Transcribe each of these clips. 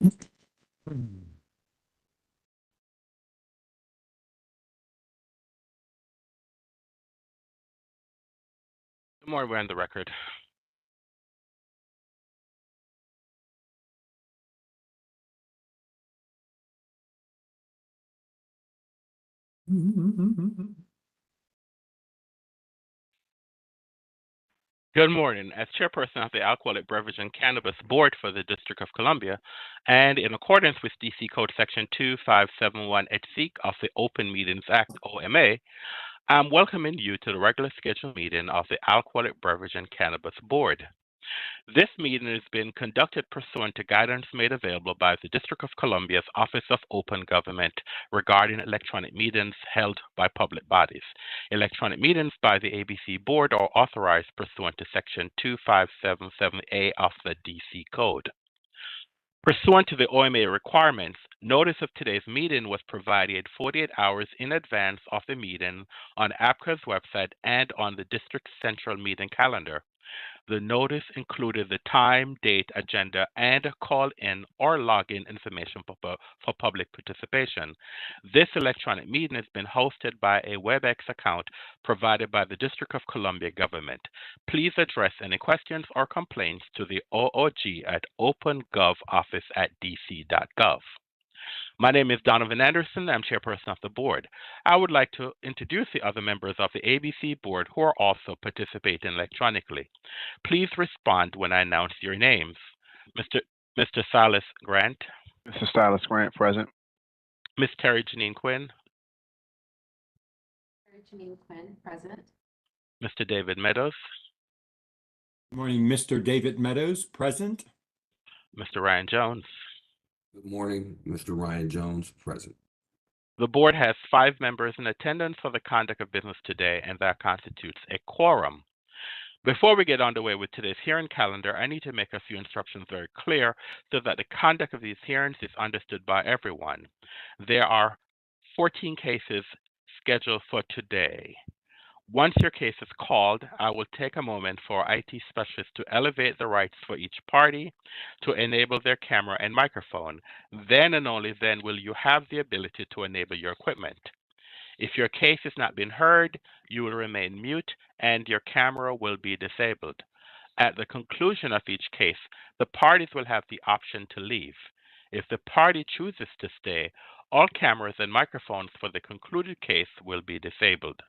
Good morning, we're on the record. Good morning. As chairperson of the Alcoholic Beverage and Cannabis Board for the District of Columbia, and in accordance with DC Code Section 2571HC of the Open Meetings Act, OMA, I'm welcoming you to the regular scheduled meeting of the Alcoholic Beverage and Cannabis Board. This meeting is being conducted pursuant to guidance made available by the District of Columbia's Office of Open Government regarding electronic meetings held by public bodies. Electronic meetings by the ABC Board are authorized pursuant to Section 2577A of the DC Code. Pursuant to the OMA requirements, notice of today's meeting was provided 48 hours in advance of the meeting on ABCA's website and on the District Central Meeting calendar. The notice included the time, date, agenda, and call-in or login information for public participation. This electronic meeting has been hosted by a WebEx account provided by the District of Columbia government. Please address any questions or complaints to the OOG at opengovoffice@dc.gov. My name is Donovan Anderson. I'm chairperson of the board. I would like to introduce the other members of the ABC board who are also participating electronically. Please respond when I announce your names. Mr. Silas Grant, Mr. Silas Grant, present. Ms. Terry Janine Quinn, Terry Janine Quinn, present. Mr. David Meadows, Good morning, Mr. David Meadows, present. Mr. Ryan Jones. Good morning, Mr. Ryan Jones, present. The board has 5 members in attendance for the conduct of business today, and that constitutes a quorum. Before we get underway with today's hearing calendar, I need to make a few instructions very clear so that the conduct of these hearings is understood by everyone. There are 14 cases scheduled for today. Once your case is called, I will take a moment for IT specialists to elevate the rights for each party to enable their camera and microphone. Then and only then will you have the ability to enable your equipment. If your case has not been heard, you will remain mute and your camera will be disabled. At the conclusion of each case, the parties will have the option to leave. If the party chooses to stay, all cameras and microphones for the concluded case will be disabled.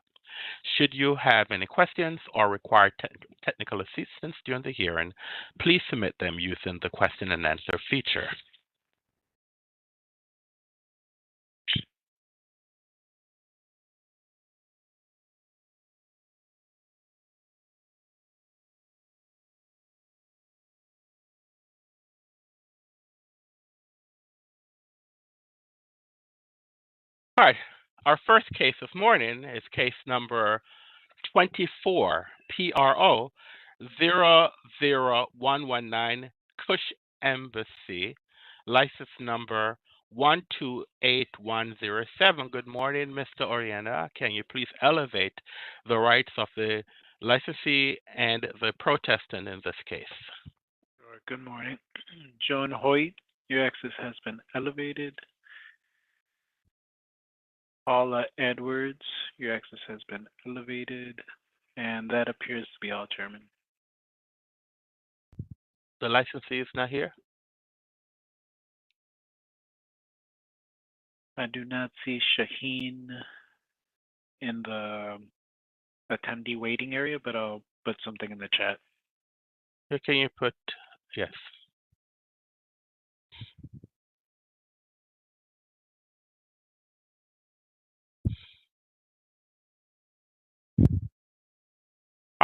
Should you have any questions or require technical assistance during the hearing, please submit them using the question and answer feature. All right, our first case this morning is case number 24 PRO 00119 Cush Embassy, license number 128107. Good morning, Mr. Oriana. Can you please elevate the rights of the licensee and the protestant in this case? Sure. Good morning. Joan Hoyt, your access has been elevated. Paula Edwards, your access has been elevated. And that appears to be all, Chairman. The licensee is not here? I do not see Shaheen in the attendee waiting area, but I'll put something in the chat. Can you put, yes.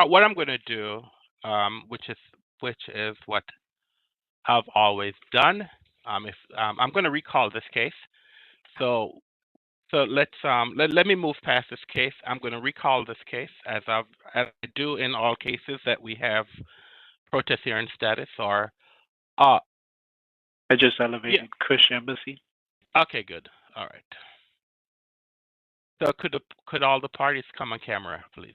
What I'm going to do, which is what I've always done, I'm going to recall this case. So let me move past this case. I'm going to recall this case as I do in all cases that we have protest hearing status or. I just elevated Cush Embassy. Okay, good. All right. So could all the parties come on camera, please?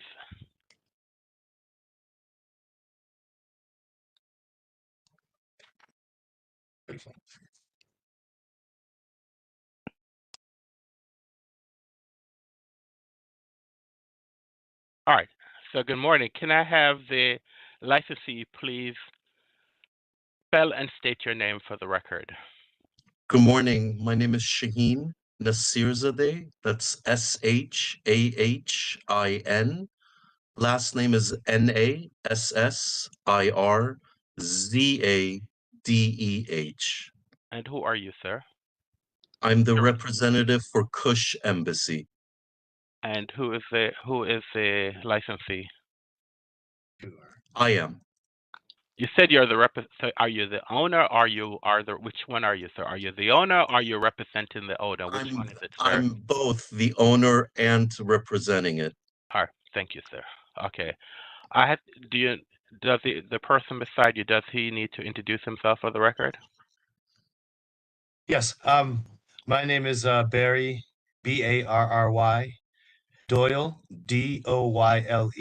So good morning. Can I have the licensee please spell and state your name for the record? Good morning. My name is Shaheen Nasirzadeh. That's Shahin. Last name is Nassirzadeh. And who are you, sir? I'm the Sure. representative for Kush Embassy. And who is the licensee? I am. You said you're the so are you the owner? Which one are you, sir? Are you the owner or are you representing the owner? Which one is it, sir? I'm both the owner and representing it. All right, thank you, sir. Okay. Does the person beside you, does he need to introduce himself for the record? Yes. My name is Barry, Barry Doyle, Doyle,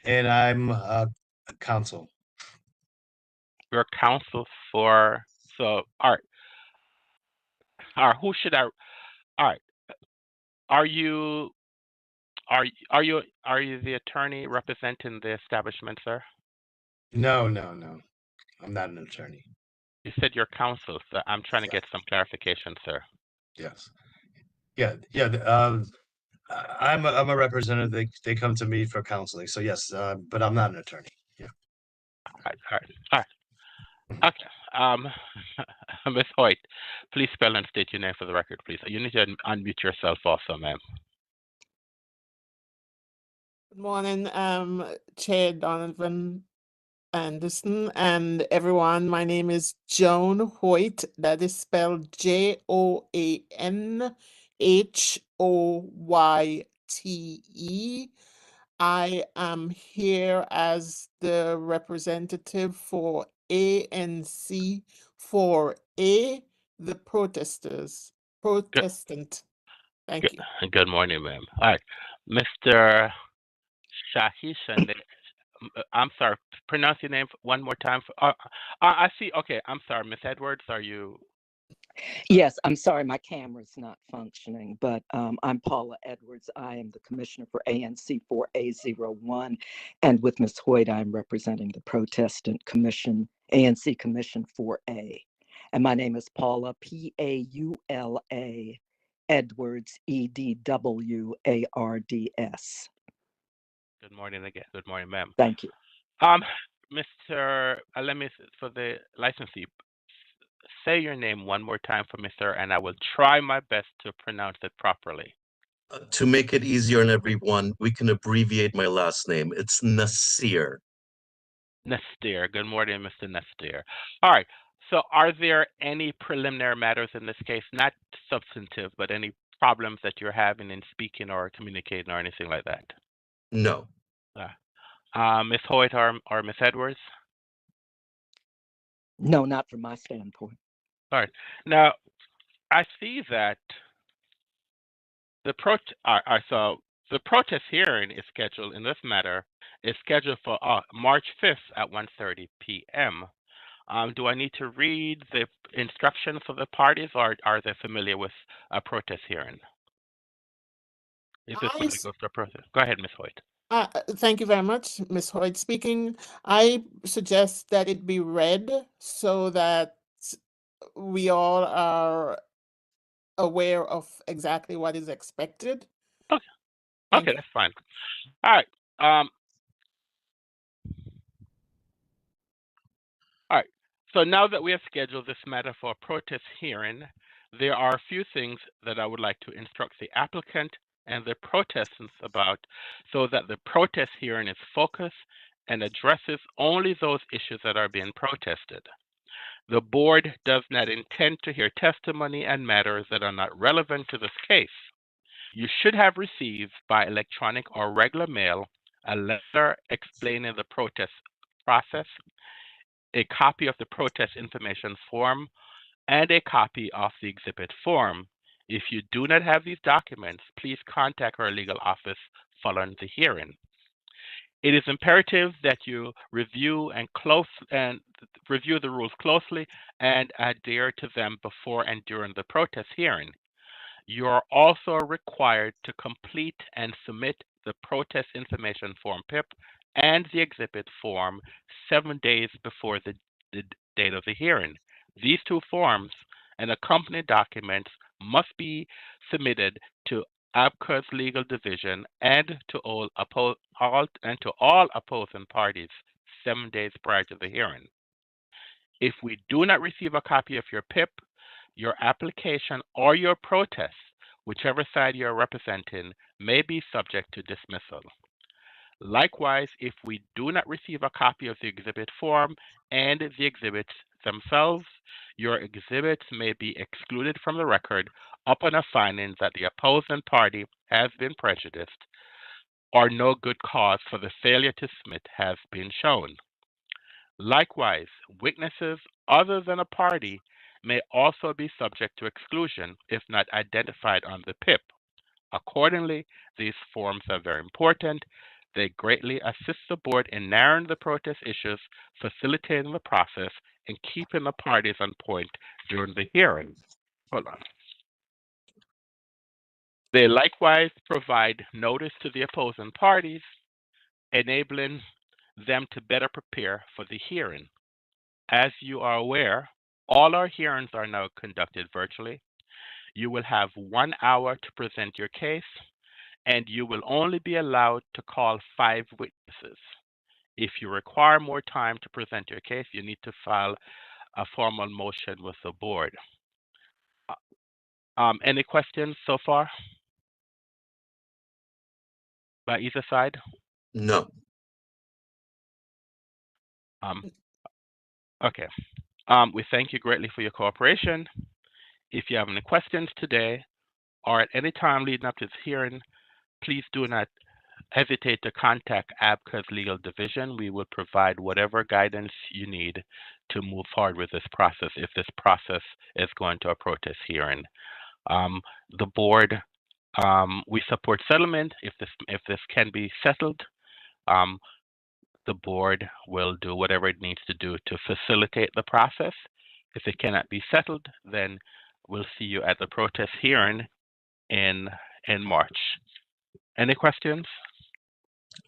and I'm counsel. Your counsel for all right. All right, who should I all right. Are you the attorney representing the establishment, sir? No. I'm not an attorney. You said your counsel, so I'm trying to get some clarification, sir. Yes. Yeah. I'm a representative. They come to me for counseling. So yes, but I'm not an attorney. Yeah. All right. Okay. Ms. Hoyt, please spell and state your name for the record, please. You need to unmute yourself also, ma'am. Good morning, Chair Donovan Anderson and everyone. My name is Joan Hoyt. That is spelled JOANHOYTE. I am here as the representative for ANC 4A, the Protestant. Thank you. Good morning, ma'am. All right. Mr. Shahishan, I'm sorry, pronounce your name one more time. I see. Okay, I'm sorry. Ms. Edwards, are you? Yes, I'm sorry, my camera's not functioning, but I'm Paula Edwards. I am the commissioner for ANC 4A01, and with Ms. Hoyt, I'm representing the Protestant Commission, ANC Commission 4A. And my name is Paula, Paula Edwards, EDWARDS. Good morning again. Good morning, ma'am. Thank you. Mr. Let me, for the licensee, say your name one more time for me, sir, and I will try my best to pronounce it properly. To make it easier on everyone, we can abbreviate my last name. It's Nasir. Nasir. Good morning, Mr. Nasir. All right. So are there any preliminary matters in this case, not substantive, but any problems that you're having in speaking or communicating or anything like that? No. Ms. Hoyt or Ms. Edwards? No, not from my standpoint. All right. Now, I see that the protest hearing is scheduled in this matter is scheduled for March 5th at 1:30 p.m. Do I need to read the instructions for the parties, or are they familiar with a protest hearing? Is this when it goes to a protest? Go ahead, Ms. Hoyt. Thank you very much, Ms. Hoyt speaking. I suggest that it be read so that we all are aware of exactly what is expected. Okay. Okay, that's fine. All right. All right. So now that we have scheduled this matter for a protest hearing, there are a few things that I would like to instruct the applicant and the protestants about so that the protest hearing is focused and addresses only those issues that are being protested. The board does not intend to hear testimony and matters that are not relevant to this case. You should have received by electronic or regular mail a letter explaining the protest process, a copy of the protest information form, and a copy of the exhibit form. If you do not have these documents, please contact our legal office following the hearing. It is imperative that you review the rules closely and adhere to them before and during the protest hearing. You are also required to complete and submit the protest information form PIP and the exhibit form 7 days before the date of the hearing. These two forms and accompanying documents must be submitted to ABCA's legal division and to all opposing parties 7 days prior to the hearing. If we do not receive a copy of your PIP, your application, or your protest, whichever side you're representing, may be subject to dismissal. Likewise, if we do not receive a copy of the exhibit form and the exhibits themselves, your exhibits may be excluded from the record upon a finding that the opposing party has been prejudiced or no good cause for the failure to submit has been shown. Likewise, witnesses other than a party may also be subject to exclusion if not identified on the PIP. Accordingly, these forms are very important. They greatly assist the board in narrowing the protest issues, facilitating the process, and keeping the parties on point during the hearing. Hold on. They likewise provide notice to the opposing parties, enabling them to better prepare for the hearing. As you are aware, all our hearings are now conducted virtually. You will have 1 hour to present your case, and you will only be allowed to call 5 witnesses. If you require more time to present your case, you need to file a formal motion with the board. Any questions so far by either side? No. Okay. We thank you greatly for your cooperation. If you have any questions today or at any time leading up to this hearing, please do not hesitate to contact ABCA's legal division. We will provide whatever guidance you need to move forward with this process if this process is going to a protest hearing. The board, we support settlement. If this can be settled, the board will do whatever it needs to do to facilitate the process. If it cannot be settled, then we'll see you at the protest hearing in March. Any questions?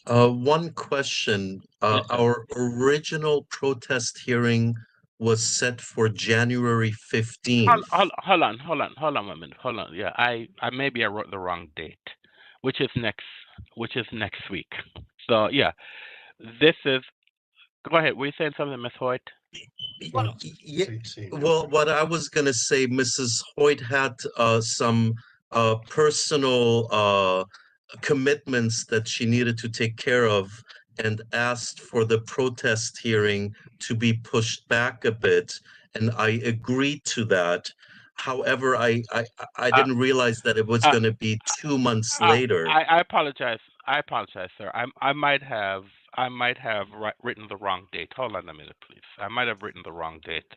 One question. Yes, sir. Our original protest hearing was set for January 15th. Hold on 1 minute. Hold on. Yeah, I maybe I wrote the wrong date, which is next week. So yeah, this is. Go ahead. Were you saying something, Ms. Hoyt? Yeah, well, what I was gonna say, Mrs. Hoyt had some personal commitments that she needed to take care of and asked for the protest hearing to be pushed back a bit, and I agreed to that. However, I didn't realize that it was going to be 2 months later. I apologize. I apologize, sir. I might have written the wrong date. Hold on a minute, please. I might have written the wrong date.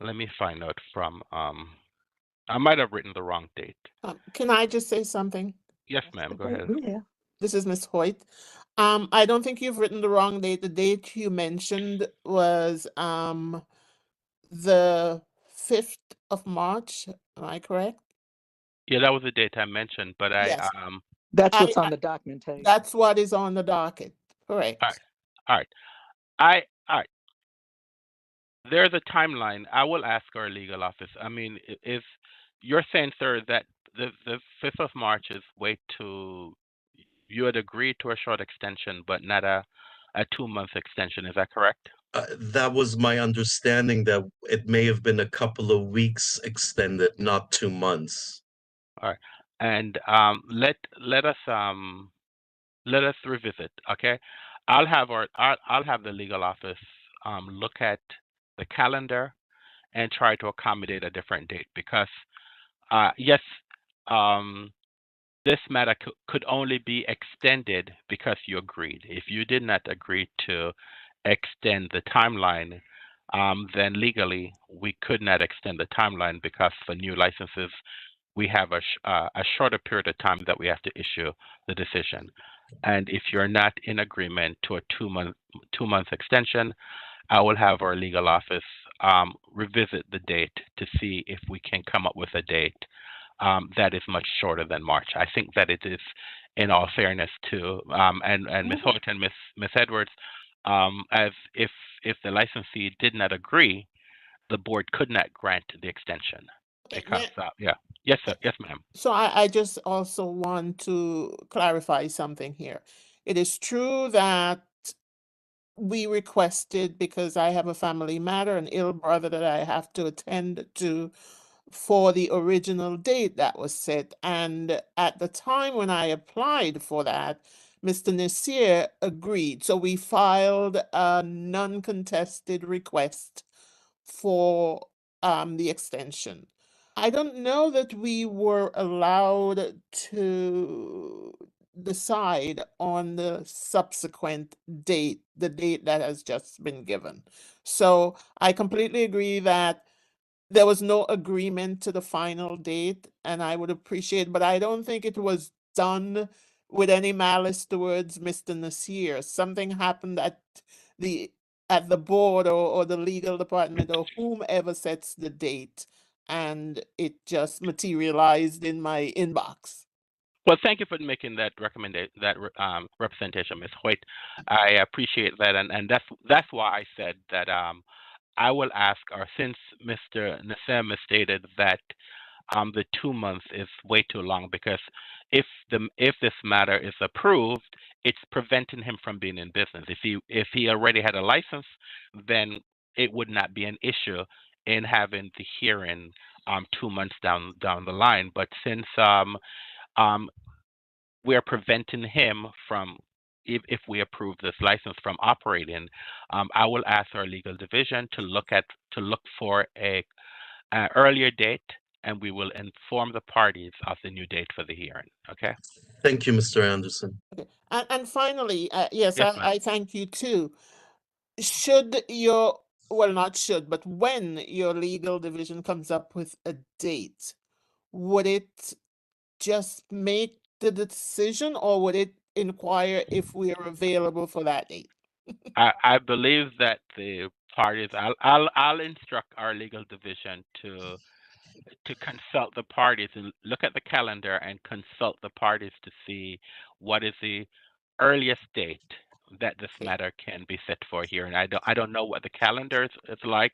Let me find out from I might have written the wrong date. Can I just say something? Yes, ma'am. Go ahead. Yeah. This is Miss Hoyt. I don't think you've written the wrong date. The date you mentioned was the 5th of March. Am I correct? Yeah, that was the date I mentioned, but Yes. That's what's I- on the documentation. That's what is on the docket. Correct. all right. There's a timeline. I will ask our legal office. I mean, if you're saying, sir, that the 5th of March is way too, you had agreed to a short extension, but not a 2-month extension. Is that correct? That was my understanding, that it may have been a couple of weeks extended, not 2 months. All right. And let us revisit. Okay. I'll have the legal office look at the calendar and try to accommodate a different date, because yes, this matter could only be extended because you agreed. If you did not agree to extend the timeline, then legally we could not extend the timeline, because for new licenses we have a shorter period of time that we have to issue the decision. And if you're not in agreement to a 2-month extension, I will have our legal office revisit the date to see if we can come up with a date that is much shorter than March. I think that it is in all fairness to and Ms. Hoyt and Miss Edwards, as if the licensee did not agree, the board could not grant the extension because yeah. Yes, sir. Yes, ma'am. So I just also want to clarify something here. It is true that we requested, because I have a family matter, an ill brother that I have to attend to, for the original date that was set. And at the time when I applied for that, Mr. Nasir agreed. So we filed a non-contested request for the extension. I don't know that we were allowed to decide on the subsequent date, the date that has just been given. So I completely agree that there was no agreement to the final date, and I would appreciate, but I don't think it was done with any malice towards Mr. Nasir. Something happened the at the board or the legal department or whomever sets the date, and it just materialized in my inbox. Well, thank you for making that representation, Ms. Hoyt. I appreciate that, and that's why I said that I will ask, or since Mr. Nassim has stated that the 2 months is way too long, because if this matter is approved, it's preventing him from being in business. If he already had a license, then it would not be an issue in having the hearing 2 months down the line. But since we are preventing him from, if we approve this license, from operating, I will ask our legal division to look for a earlier date, and we will inform the parties of the new date for the hearing. Okay. Thank you, Mr. Anderson. Okay. And finally, yes, Yes, ma'am. I thank you too. Not should, but when your legal division comes up with a date, would it just make the decision, or would it inquire if we are available for that date? I believe that the parties. I'll instruct our legal division to consult the parties and look at the calendar and consult the parties to see what is the earliest date that this matter can be set for here. And I don't know what the calendar is like,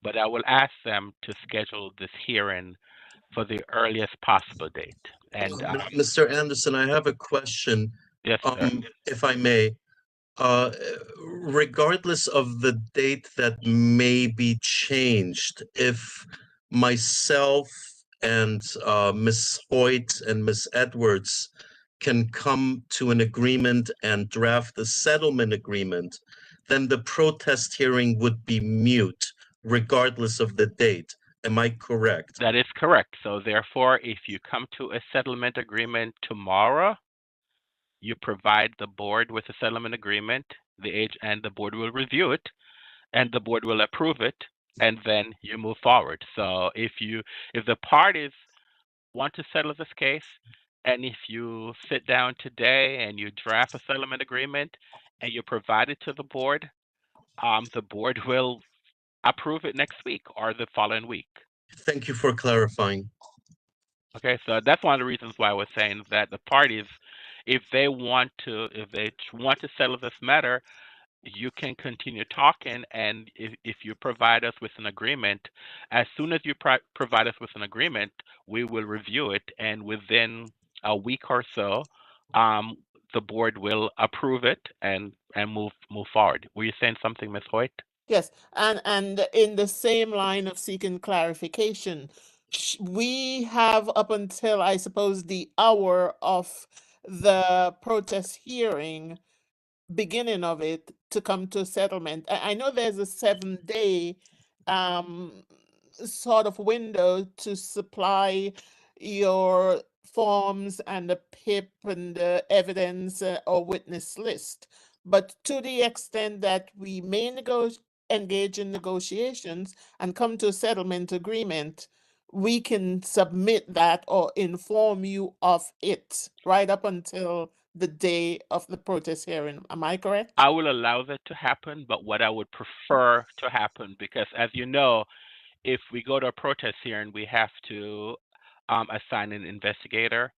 but I will ask them to schedule this hearing for the earliest possible date. And Mr. Anderson, I have a question, yes, sir. if I may. Regardless of the date that may be changed, if myself and Ms. Hoyt and Ms. Edwards can come to an agreement and draft a settlement agreement, then the protest hearing would be mute regardless of the date. Am I correct? That is correct. So therefore, if you come to a settlement agreement tomorrow, you provide the board with a settlement agreement, and the board will review it, and the board will approve it, and then you move forward. So if the parties want to settle this case, and if you sit down today and you draft a settlement agreement and you provide it to the board will approve it next week or the following week. Thank you for clarifying. Okay, so that's one of the reasons why I was saying that the parties, if they want to settle this matter, you can continue talking, and if you provide us with an agreement, as soon as you provide us with an agreement, we will review it, and within a week or so, the board will approve it and move forward. Were you saying something, Ms. Hoyt? Yes, and in the same line of seeking clarification, we have up until, I suppose, the hour of the protest hearing, beginning of it, to come to a settlement. I know there's a 7-day sort of window to supply your forms and the PIP and the evidence or witness list. But to the extent that we may engage in negotiations and come to a settlement agreement, we can submit that or inform you of it right up until the day of the protest hearing. Am I correct? I will allow that to happen, but what I would prefer to happen, because as you know, if we go to a protest hearing, we have to assign an investigator.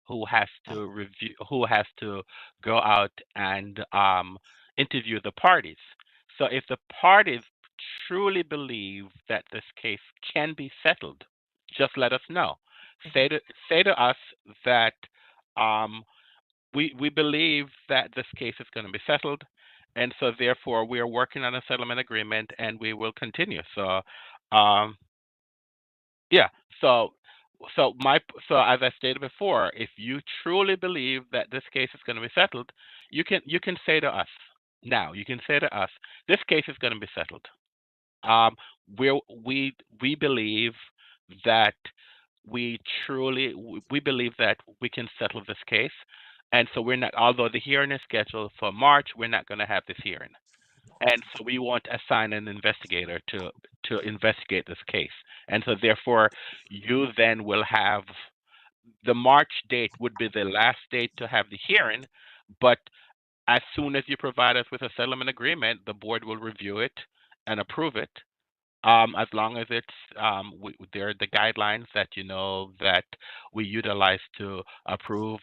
who has to review, who has to go out and interview the parties. So if the parties truly believe that this case can be settled, just let us know. Say to us that we believe that this case is going to be settled, and so therefore we are working on a settlement agreement, and we will continue. So, yeah. So, as I stated before, if you truly believe that this case is going to be settled, you can say to us now. You can say to us, this case is going to be settled. We believe that we believe that we can settle this case, and so we're not. Although the hearing is scheduled for March, we're not going to have this hearing, and so we want to assign an investigator to investigate this case, and so therefore you then will have the March date would be the last date to have the hearing, but as soon as you provide us with a settlement agreement, the board will review it and approve it. As long as it's there are the guidelines that that we utilize to approve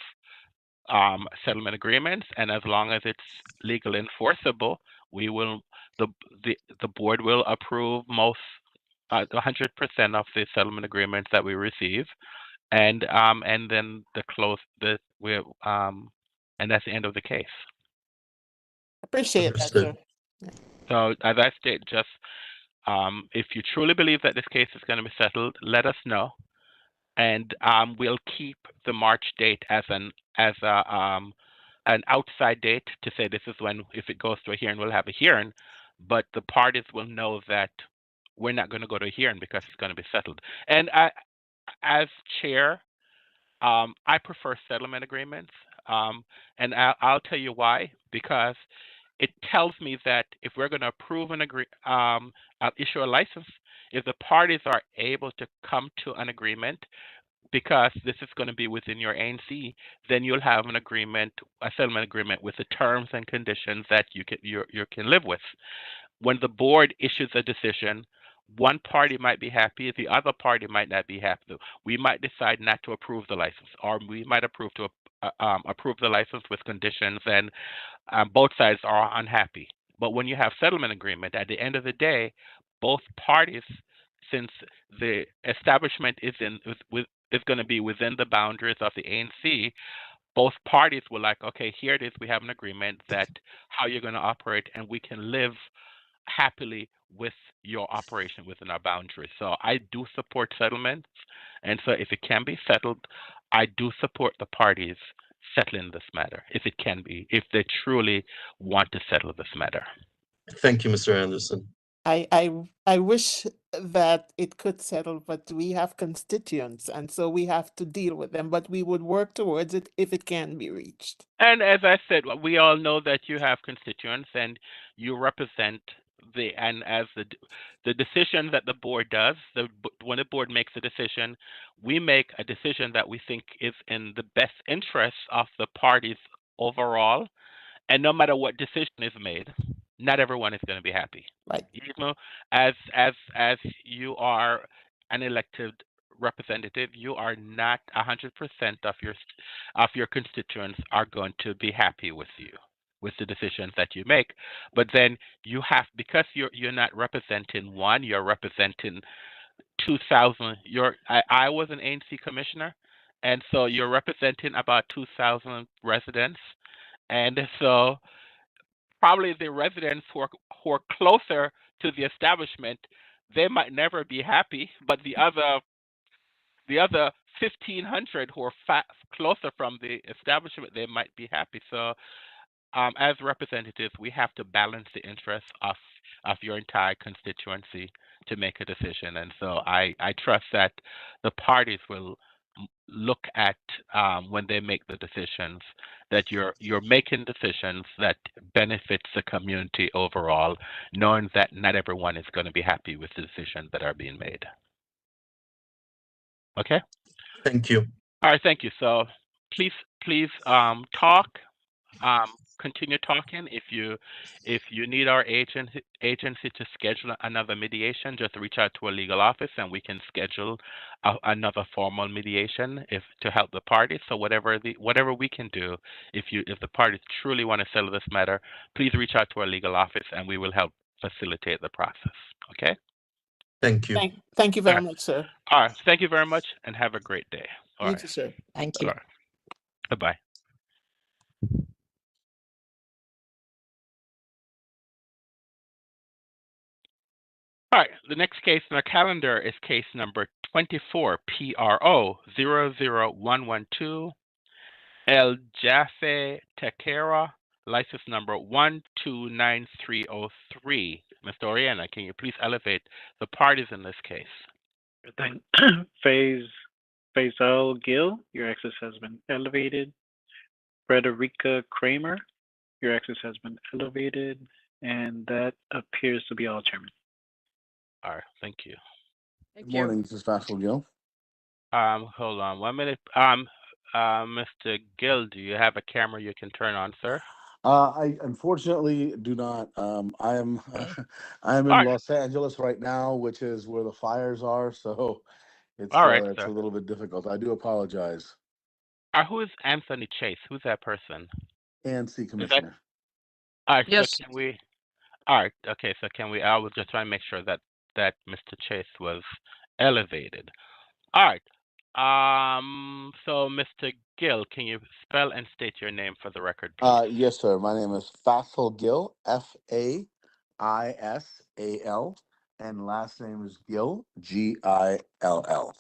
settlement agreements, and as long as it's legally enforceable, we will the the board will approve most 100% of the settlement agreements that we receive, and then and that's the end of the case. Appreciate that, Understood. sir. So as I stated, just if you truly believe that this case is going to be settled, let us know, and we'll keep the March date as an outside date to say this is when, if it goes to a hearing, we'll have a hearing, but the parties will know that we're not going to go to a hearing because it's going to be settled. And as chair, I prefer settlement agreements, and I'll tell you why. Because it tells me that if we're going to approve an issue a license, if the parties are able to come to an agreement, because this is going to be within your ANC, then you'll have an agreement, a settlement agreement with the terms and conditions that you can live with. When the board issues a decision, one party might be happy, the other party might not be happy. We might decide not to approve the license, or we might approve the license with conditions, and both sides are unhappy. But when you have settlement agreement, at the end of the day, both parties, since the establishment is going to be within the boundaries of the ANC, both parties were like, okay, here it is. We have an agreement that how you're going to operate, and we can live happily with your operation within our boundaries. So I do support settlements, and so if it can be settled, I do support the parties settling this matter, if it can be, if they truly want to settle this matter. Thank you, Mr. Anderson. I wish that it could settle, but we have constituents, and so we have to deal with them. But we would work towards it if it can be reached. And as I said, we all know that you have constituents and you represent and as the decision that the board does, when the board makes a decision, we make a decision that we think is in the best interest of the parties overall. And no matter what decision is made, not everyone is going to be happy. Right. As you are an elected representative, you are not 100% of your constituents are going to be happy with you, with the decisions that you make. But then you have, because you're not representing one, you're representing 2,000. I was an ANC commissioner, and so you're representing about 2,000 residents, and so probably the residents who are closer to the establishment, they might never be happy, but the other 1,500 who are closer from the establishment, they might be happy. So as representatives, we have to balance the interests of your entire constituency to make a decision. And so I trust that the parties will look at when they make the decisions, that you're making decisions that benefits the community overall, knowing that not everyone is going to be happy with the decisions that are being made. Okay? Thank you. All right, thank you. So please talk. continue talking. If you need our agency to schedule another mediation, just reach out to our legal office and we can schedule another formal mediation if to help the parties. So whatever we can do, if the parties truly want to settle this matter, please reach out to our legal office and we will help facilitate the process. Okay? Thank you. Thank you very much, sir. All right. Thank you very much and have a great day. All You right. too, sir. Thank All you. right. Bye-bye. All right, the next case on our calendar is case number 24 PRO 00112 El Jaffe Tequera, license number 129303. Mr. Oriana, can you please elevate the parties in this case? Then Faisal Gill, your access has been elevated. Frederica Kramer, your access has been elevated. And that appears to be all, Chairman. All right, thank you. Good morning, this is Faisal Gill. Hold on 1 minute. Mr. Gill, do you have a camera you can turn on, sir? I unfortunately do not. I am in All right. Los Angeles right now, which is where the fires are. So it's All right, it's sir. a little bit difficult. I do apologize. Who is Anthony Chase? Who's that person? ANC Commissioner. All right, Yes. so can we? All right, okay, so can we? I was just trying to make sure that Mr. Chase was elevated. All right. So Mr. Gill, can you spell and state your name for the record, please? Yes, sir. My name is Faisal Gill, FAISAL, and last name is Gill, GILL.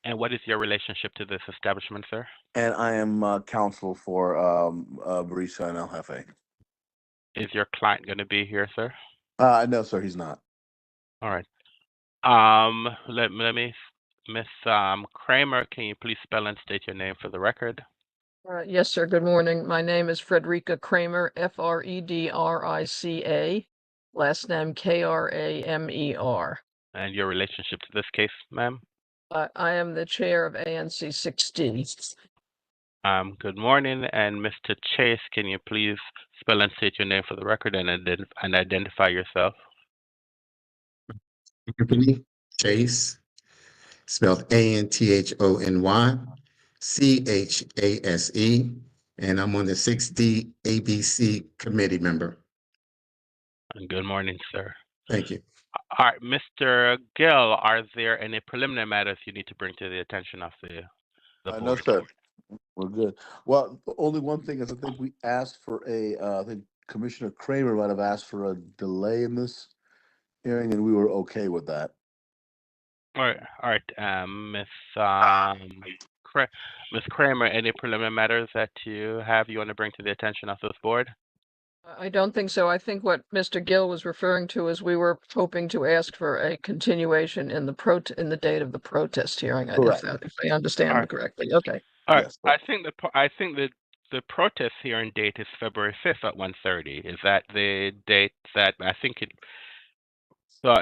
And what is your relationship to this establishment, sir? And I am counsel for Barisa and El Jefe. Is your client going to be here, sir? No, sir, he's not. All right. Let me, Miss Kramer, can you please spell and state your name for the record? Yes, sir. Good morning. My name is Frederica Kramer, Fredrica. Last name Kramer. And your relationship to this case, ma'am? I am the chair of ANC 6D. Good morning, and Mr. Chase, can you please spell and state your name for the record and identify yourself? Anthony Chase, spelled ANTHONYCHASE, and I'm on the 6D ABC committee member. Good morning, sir. Thank you. All right, Mr. Gill, are there any preliminary matters you need to bring to the attention of the board? No, sir. We're good. Well, only one thing is I think we asked for I think Commissioner Kramer might have asked for a delay in this hearing, and we were okay with that. All right, Miss Kramer, any preliminary matters that you want to bring to the attention of this board? I don't think so. I think what Mr. Gill was referring to is we were hoping to ask for a continuation in the date of the protest hearing. Correct. If I understand right. correctly. Okay. All right. Yes, I think the protest hearing date is February 5th at 1:30. Is that the date that I think it? So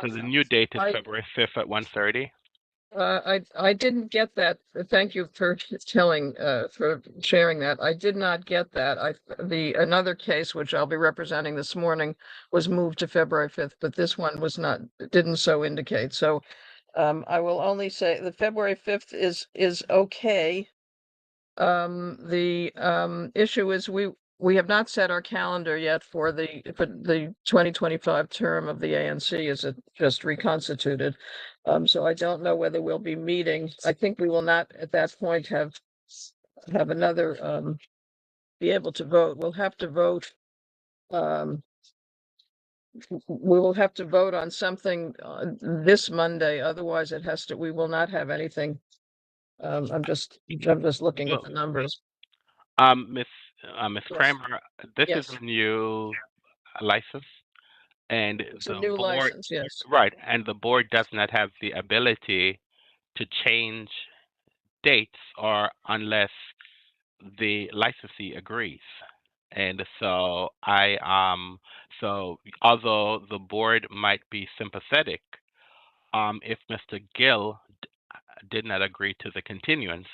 so the new date is February 5th at 1:30. I didn't get that. Thank you for for sharing that. I did not get that. Another case which I'll be representing this morning was moved to February 5th, but this one was not, didn't so indicate. So I will only say the February 5th is okay. The issue is we have not set our calendar yet for the 2025 term of the ANC as it just reconstituted. So I don't know whether we'll be meeting. I think we will not at that point have another be able to vote. We'll have to vote. We will have to vote on something this Monday. Otherwise, we will not have anything. I'm just looking at the numbers. Miss Yes. Kramer, this Yes. is a new license, and It's the a new board, license, yes. right? And the board does not have the ability to change dates or unless the licensee agrees. And so so although the board might be sympathetic, if Mr. Gill did not agree to the continuance,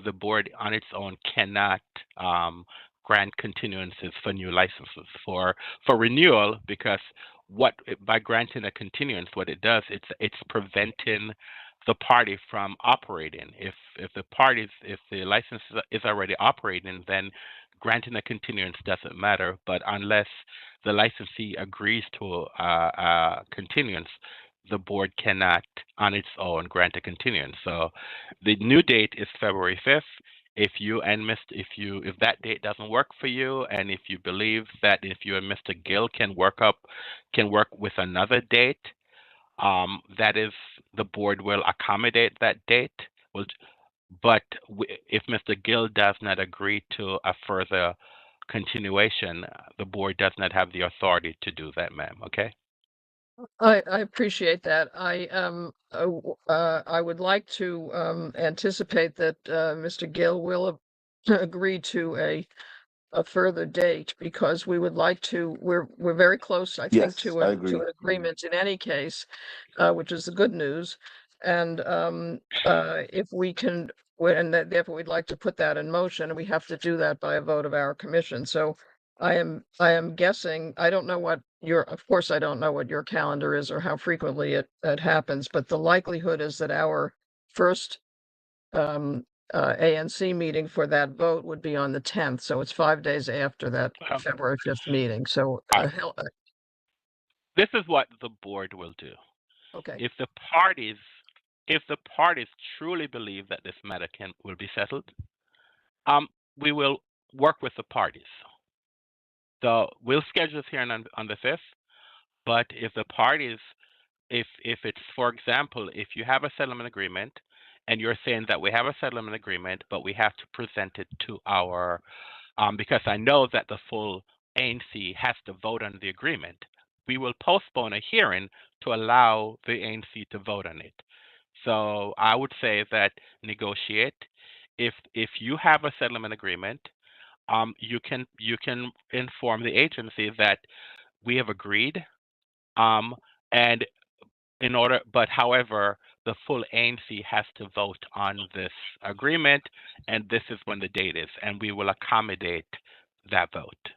the board on its own cannot grant continuances for new licenses for renewal, because by granting a continuance, what it does, it's preventing the party from operating. If the license is already operating, then granting a continuance doesn't matter. But unless the licensee agrees to a continuance, the board cannot on its own grant a continuance. So the new date is February 5th. If that date doesn't work for you, and if you believe that if you and Mr. Gill can work with another date, that is, the board will accommodate that date. But if Mr. Gill does not agree to a further continuation, the board does not have the authority to do that, ma'am. Okay. I appreciate that. I would like to anticipate that Mr. Gill will agree to a further date, because we would like to, we're very close, I think, Yes, to I to agree. an agreement in any case, which is the good news. And if we can, and therefore we'd like to put that in motion, and we have to do that by a vote of our commission. So I am guessing, I don't know what of course, I don't know what your calendar is or how frequently it happens, but the likelihood is that our first ANC meeting for that vote would be on the 10th. So it's 5 days after that February 5th meeting. So this is what the board will do. okay. If the parties truly believe that this matter will be settled, we will work with the parties. So we'll schedule this hearing on the 5th. But if the parties, if it's, for example, if you have a settlement agreement and you're saying that we have a settlement agreement, but we have to present it to our, because I know that the full ANC has to vote on the agreement, we will postpone a hearing to allow the ANC to vote on it. So I would say that negotiate. If you have a settlement agreement, you can inform the agency that we have agreed, and however, the full ANC has to vote on this agreement, and this is when the date is, and we will accommodate that vote.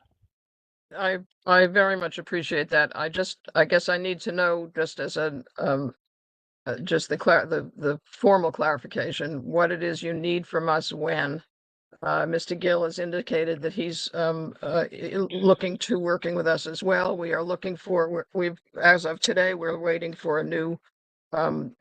I very much appreciate that. I guess I need to know, just as just the formal clarification, what it is you need from us when. Mr. Gill has indicated that he's looking to working with us as well. We are looking for, as of today, we're waiting for a new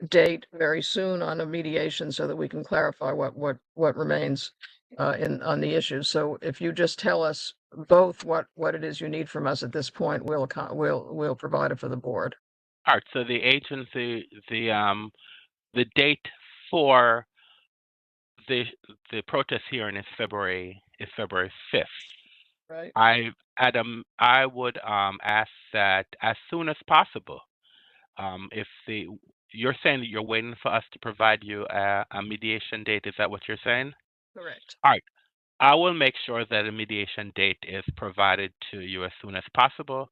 date very soon on a mediation so that we can clarify what remains on the issues. So if you just tell us both what it is you need from us at this point, we'll provide it for the board. All right. So the agency, the date for the protest hearing is February 5th. Right. I would ask that as soon as possible. If you're saying that you're waiting for us to provide you a mediation date, is that what you're saying? Correct. All right. I will make sure that a mediation date is provided to you as soon as possible.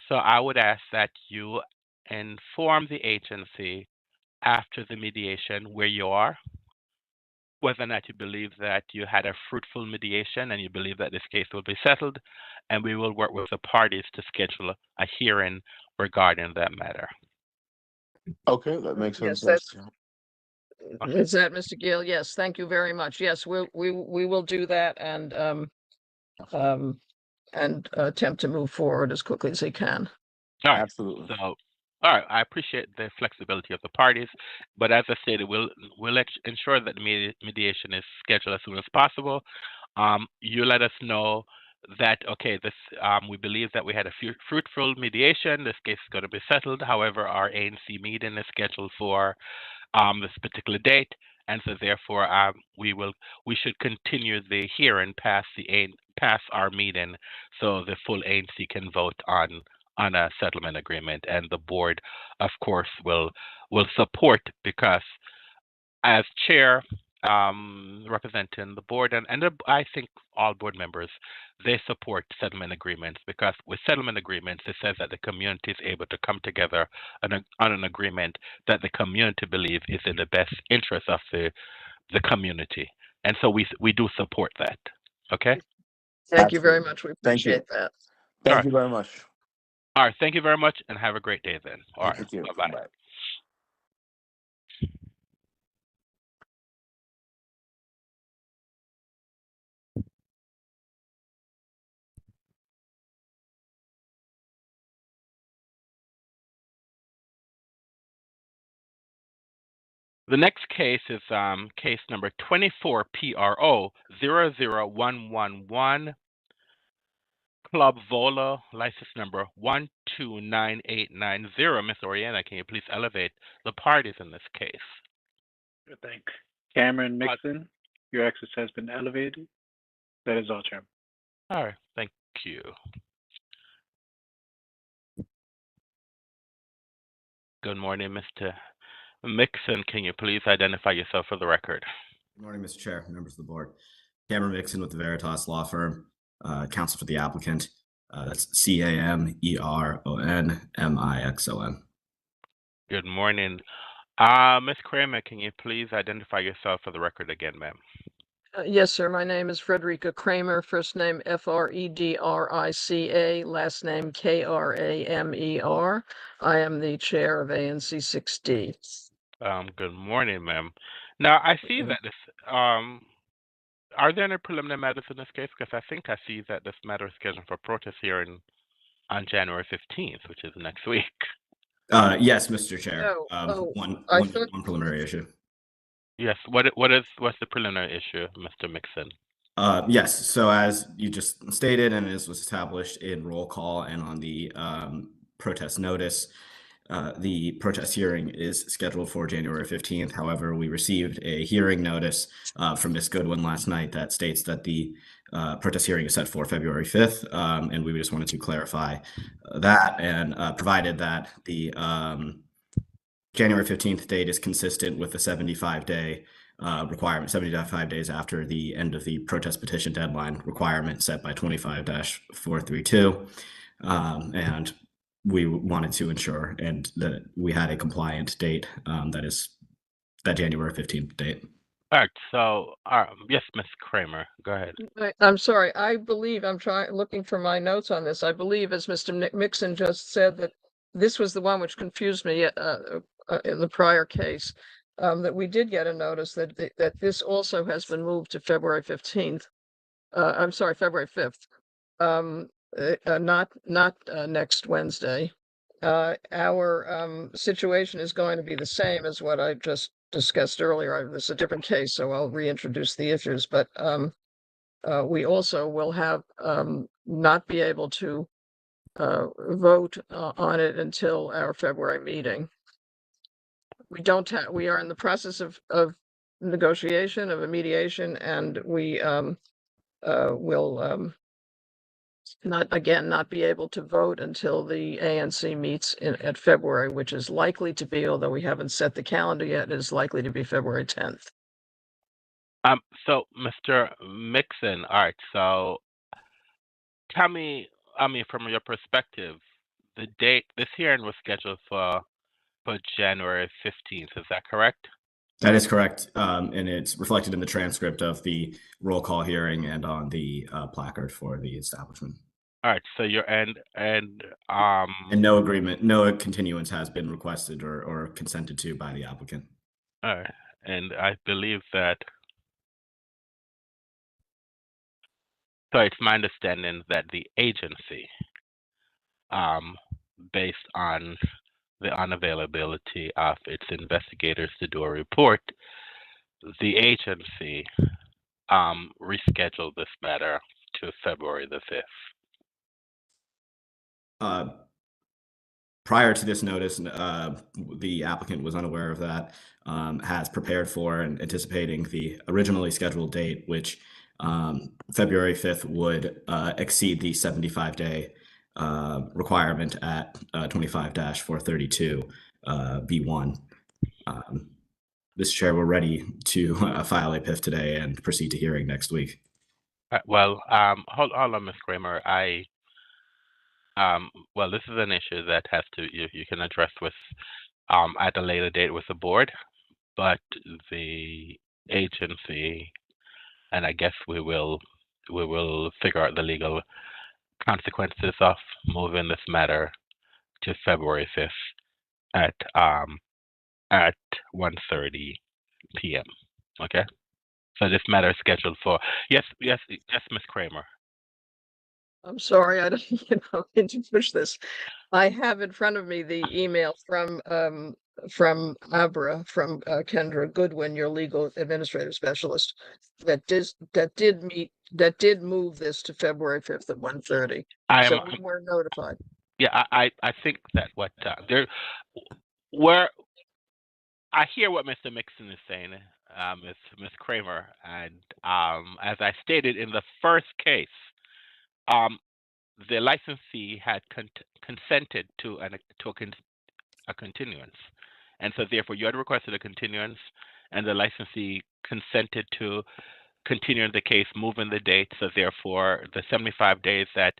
So I would ask that you inform the agency after the mediation where you are, whether or not you believe that you had a fruitful mediation and you believe that this case will be settled, and we will work with the parties to schedule a hearing regarding that matter. Okay, that makes Yes, sense. is that Mr. Gill? Yes, thank you very much. Yes, we will do that and attempt to move forward as quickly as he can. All right. Absolutely. So, all right. I appreciate the flexibility of the parties, but as I stated, we'll ensure that the mediation is scheduled as soon as possible. You let us know that we believe that we had a fruitful mediation. This case is going to be settled. However, our ANC meeting is scheduled for this particular date, and so therefore we should continue the hearing past our meeting, so the full ANC can vote on a settlement agreement, and the board, of course, will support, because as chair, representing the board, and I think all board members, they support settlement agreements, because with settlement agreements, it says that the community is able to come together on an agreement that the community believes is in the best interest of the community, and so we do support that. Okay. Thank you very Absolutely. much. We Thank you. appreciate that. Thank right. you very much. All right. Thank you very much, and have a great day then. All right. Thank you. Bye bye. Bye. The next case is case number 24 PRO 00111 Club Vola, license number 129890. Miss Oriana, can you please elevate the parties in this case? Thank Cameron Mixon. Your access has been elevated. That is all, Chairman. All right. Thank you. Good morning, Mr. Mixon. Can you please identify yourself for the record? Good morning, Mr. Chair, members of the board. Cameron Mixon with the Veritas Law Firm, counsel for the applicant. That's CAMERONMIXON. Good morning. Ms. Kramer, can you please identify yourself for the record again, ma'am? Yes, sir. My name is Frederica Kramer. First name Fredrica, last name Kramer. I am the chair of ANC 6D. Good morning, ma'am. Now, I see that this, are there any preliminary matters in this case? Because I think I see that this matter is scheduled for protest hearing on January 15th, which is next week. Yes, Mr. Chair. No. One I thought- preliminary issue. Yes. What's the preliminary issue, Mr. Mixon? Yes. So as you just stated, and as was established in roll call and on the protest notice, the protest hearing is scheduled for January 15th. However, we received a hearing notice from Ms. Goodwin last night that states that the protest hearing is set for February 5th, and we just wanted to clarify that and provided that the January 15th date is consistent with the 75-day requirement, 75 days after the end of the protest petition deadline requirement set by 25-432. And we wanted to ensure and that we had a compliant date that is that January 15th date. All right. So, yes, Ms. Kramer, go ahead. I'm sorry. I believe I'm looking for my notes on this. I believe, as Mr. Mixon just said, that this was the one which confused me in the prior case, that we did get a notice that this also has been moved to February 15th. I'm sorry, February 5th. Not next Wednesday. Our situation is going to be the same as what I just discussed earlier. This is a different case, so I'll reintroduce the issues, but we also will have not be able to vote on it until our February meeting. We are in the process of negotiation, of a mediation, and we will not be able to vote until the ANC meets at February, which is likely to be, although we haven't set the calendar yet, it is likely to be February 10th. So, Mr. Mixon, all right. So, tell me, from your perspective, the date this hearing was scheduled for January 15th. Is that correct? That is correct, and it's reflected in the transcript of the roll call hearing and on the placard for the establishment. All right. So and no agreement, no continuance has been requested or consented to by the applicant. All right, and I believe that. So it's my understanding that the agency, based on the unavailability of its investigators to do a report, the agency rescheduled this matter to February the 5th. Prior to this notice, the applicant was unaware of that, has prepared for and anticipating the originally scheduled date, which February 5th would exceed the 75-day requirement at 25-432 B1. Mr. Chair, we're ready to file a PIF today and proceed to hearing next week. Well, hold on, Ms. Kramer. Well, this is an issue that has to you can address with at a later date with the board, but the agency, and I guess we will we will figure out the legal consequences of moving this matter to February 5th at 1:30 p.m. Okay? So this matter is scheduled for yes, Miss Kramer. I'm sorry, I don't, need to push this. I have in front of me the email from Abra, from Kendra Goodwin, your legal administrative specialist, that did move this to February 5th at 1:30. So we were notified. Yeah, I think that what where I hear what Mr. Mixon is saying, Ms. Kramer, and as I stated in the first case, the licensee had consented to a continuance, and so therefore you had requested a continuance, and the licensee consented to continuing the case, moving the date, so therefore the 75 days that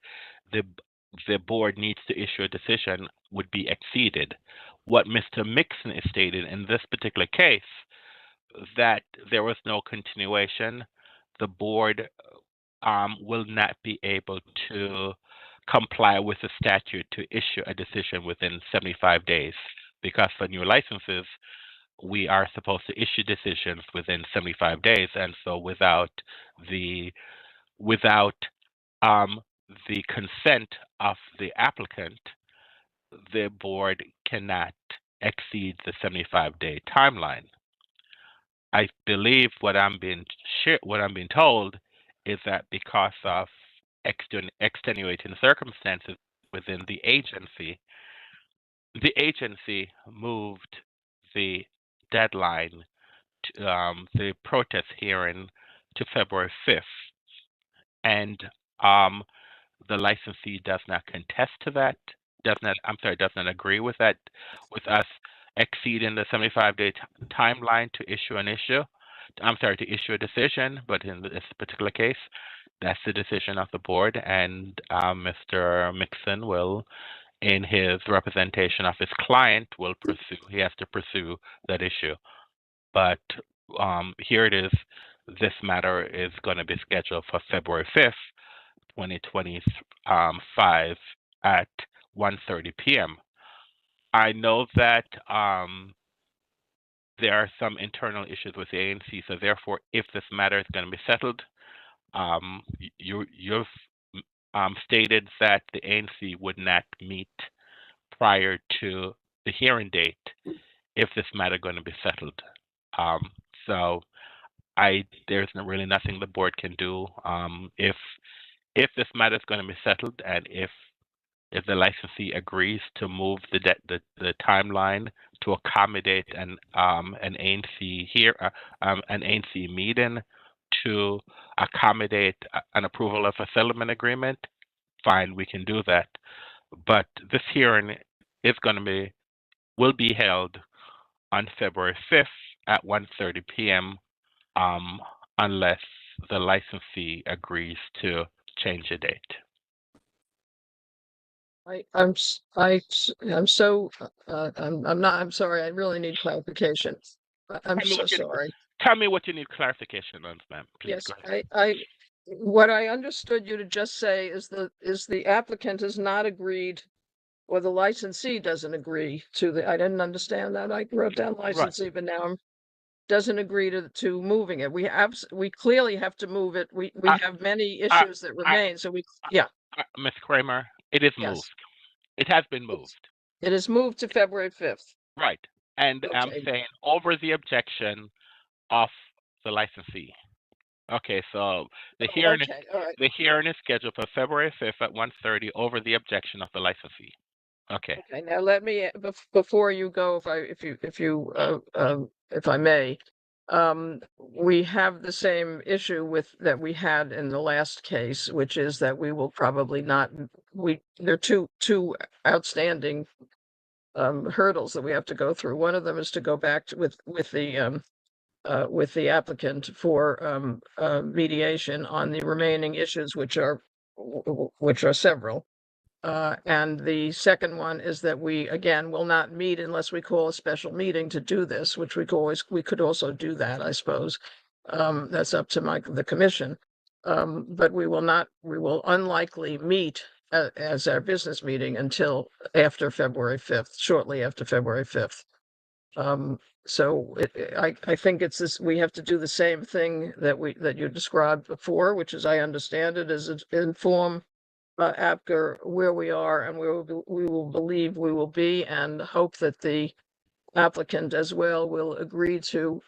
the board needs to issue a decision would be exceeded. What Mr. Mixon is stating in this particular case, that there was no continuation, the board will not be able to comply with the statute to issue a decision within 75 days, because for new licenses, we are supposed to issue decisions within 75 days, and so without the consent of the applicant, the board cannot exceed the 75-day timeline. I believe what I'm being told is that because of extenuating circumstances within the agency moved the deadline to the protest hearing to February 5th, and the licensee does not contest to that. Does not agree with that, with us exceeding the 75-day timeline to issue to issue a decision. But in this particular case, that's the decision of the board, and Mr. Mixon will, in his representation of his client, he has to pursue that issue. But here it is. This matter is going to be scheduled for February 5th, 2025 at 1:30 p.m. I know that there are some internal issues with the ANC, so therefore, if this matter is going to be settled, you've stated that the ANC would not meet prior to the hearing date if this matter going to be settled. So there's really nothing the board can do if this matter is going to be settled, and if the licensee agrees to move the timeline to accommodate an ANC an ANC meeting to accommodate an approval of a settlement agreement, fine, we can do that. But this hearing will be held on February 5th at 1:30 p.m. Unless the licensee agrees to change the date. I'm sorry. I really need clarification. I'm so sorry. Tell me what you need clarification on, ma'am. Please Yes, go ahead. what I understood you to just say is the applicant has not agreed, or the licensee doesn't agree I didn't understand that. I wrote down licensee, but now doesn't agree to moving it. We clearly have to move it. We have many issues that remain. So Ms. Kramer, it is moved. It has been moved. It is moved to February 5th. Right. And I'm saying over the objection of the licensee. Okay, so the hearing is scheduled for February 5th at 1:30 over the objection of the licensee. Okay. Okay. Now let me before you go, if I may, we have the same issue that we had in the last case, which is that we will probably not. There are two outstanding hurdles that we have to go through. One of them is to go back with the applicant for mediation on the remaining issues, which are several. And the second one is that we, again, will not meet unless we call a special meeting to do this, which we could also do that, I suppose. That's up to the commission. But we will unlikely meet as our business meeting until after February 5th, shortly after February 5th. So I think it's this, we have to do the same thing that you described before, which, as I understand it, is inform ABCA where we are and where we will believe we will be, and hope that the applicant as well will agree to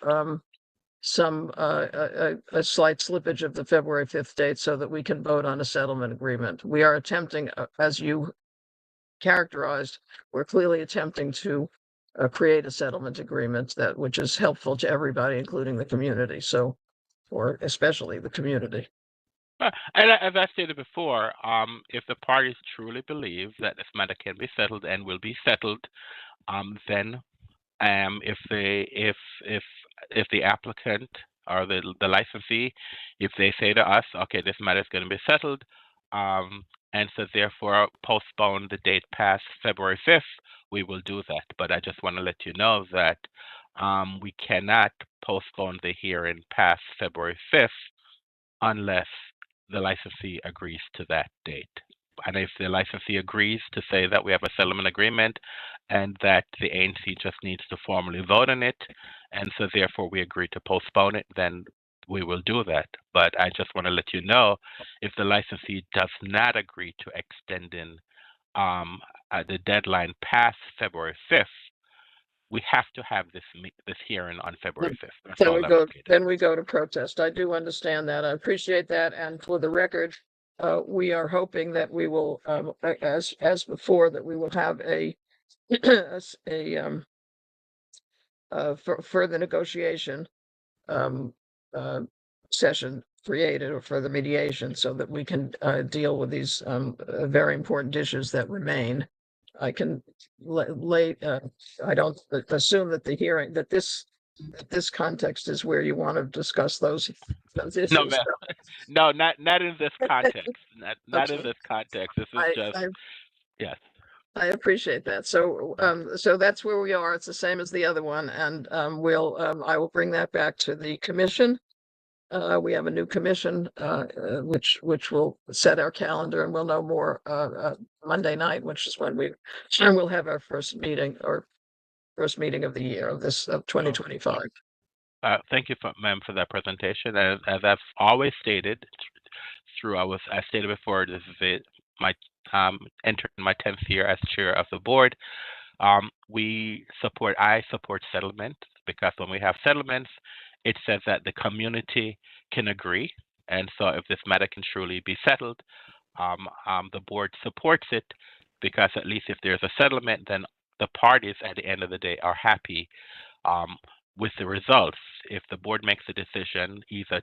some a slight slippage of the February 5th date so that we can vote on a settlement agreement. We are attempting, as you characterized, we're clearly attempting to create a settlement agreement which is helpful to everybody, including the community. So, or especially the community. And as I stated before, if the parties truly believe that this matter can be settled and will be settled, then if the applicant or the licensee, if they say to us, okay, this matter is going to be settled, and so therefore postpone the date past February 5th, we will do that. But I just want to let you know that we cannot postpone the hearing past February 5th unless the licensee agrees to that date. And if the licensee agrees to say that we have a settlement agreement and that the ANC just needs to formally vote on it, and so therefore we agree to postpone it, then we will do that. But I just want to let you know, if the licensee does not agree to extending the deadline past February 5th, we have to have this hearing on February 5th. That's all I'm asking. Then we go to protest. I do understand that. I appreciate that. And for the record, we are hoping that we will, as before, that we will have a further negotiation session created, or further mediation, so that we can deal with these very important issues that remain. I can I don't assume that the hearing, that this context is where you want to discuss those issues. No, ma'am. No, not in this context. Not in Okay. this context. This is just yes. I appreciate that. So, so that's where we are. It's the same as the other one, and I will bring that back to the commission. We have a new commission, which will set our calendar, and we'll know more Monday night, which is when we'll have our first meeting, or first meeting of the year of 2025. Thank you, ma'am, for that presentation. As I've always stated, I stated before, this is my entering my 10th year as chair of the board. I support settlement, because when we have settlements, it says that the community can agree, and so if this matter can truly be settled, the board supports it, because at least if there's a settlement, then the parties at the end of the day are happy with the results. If the board makes a decision either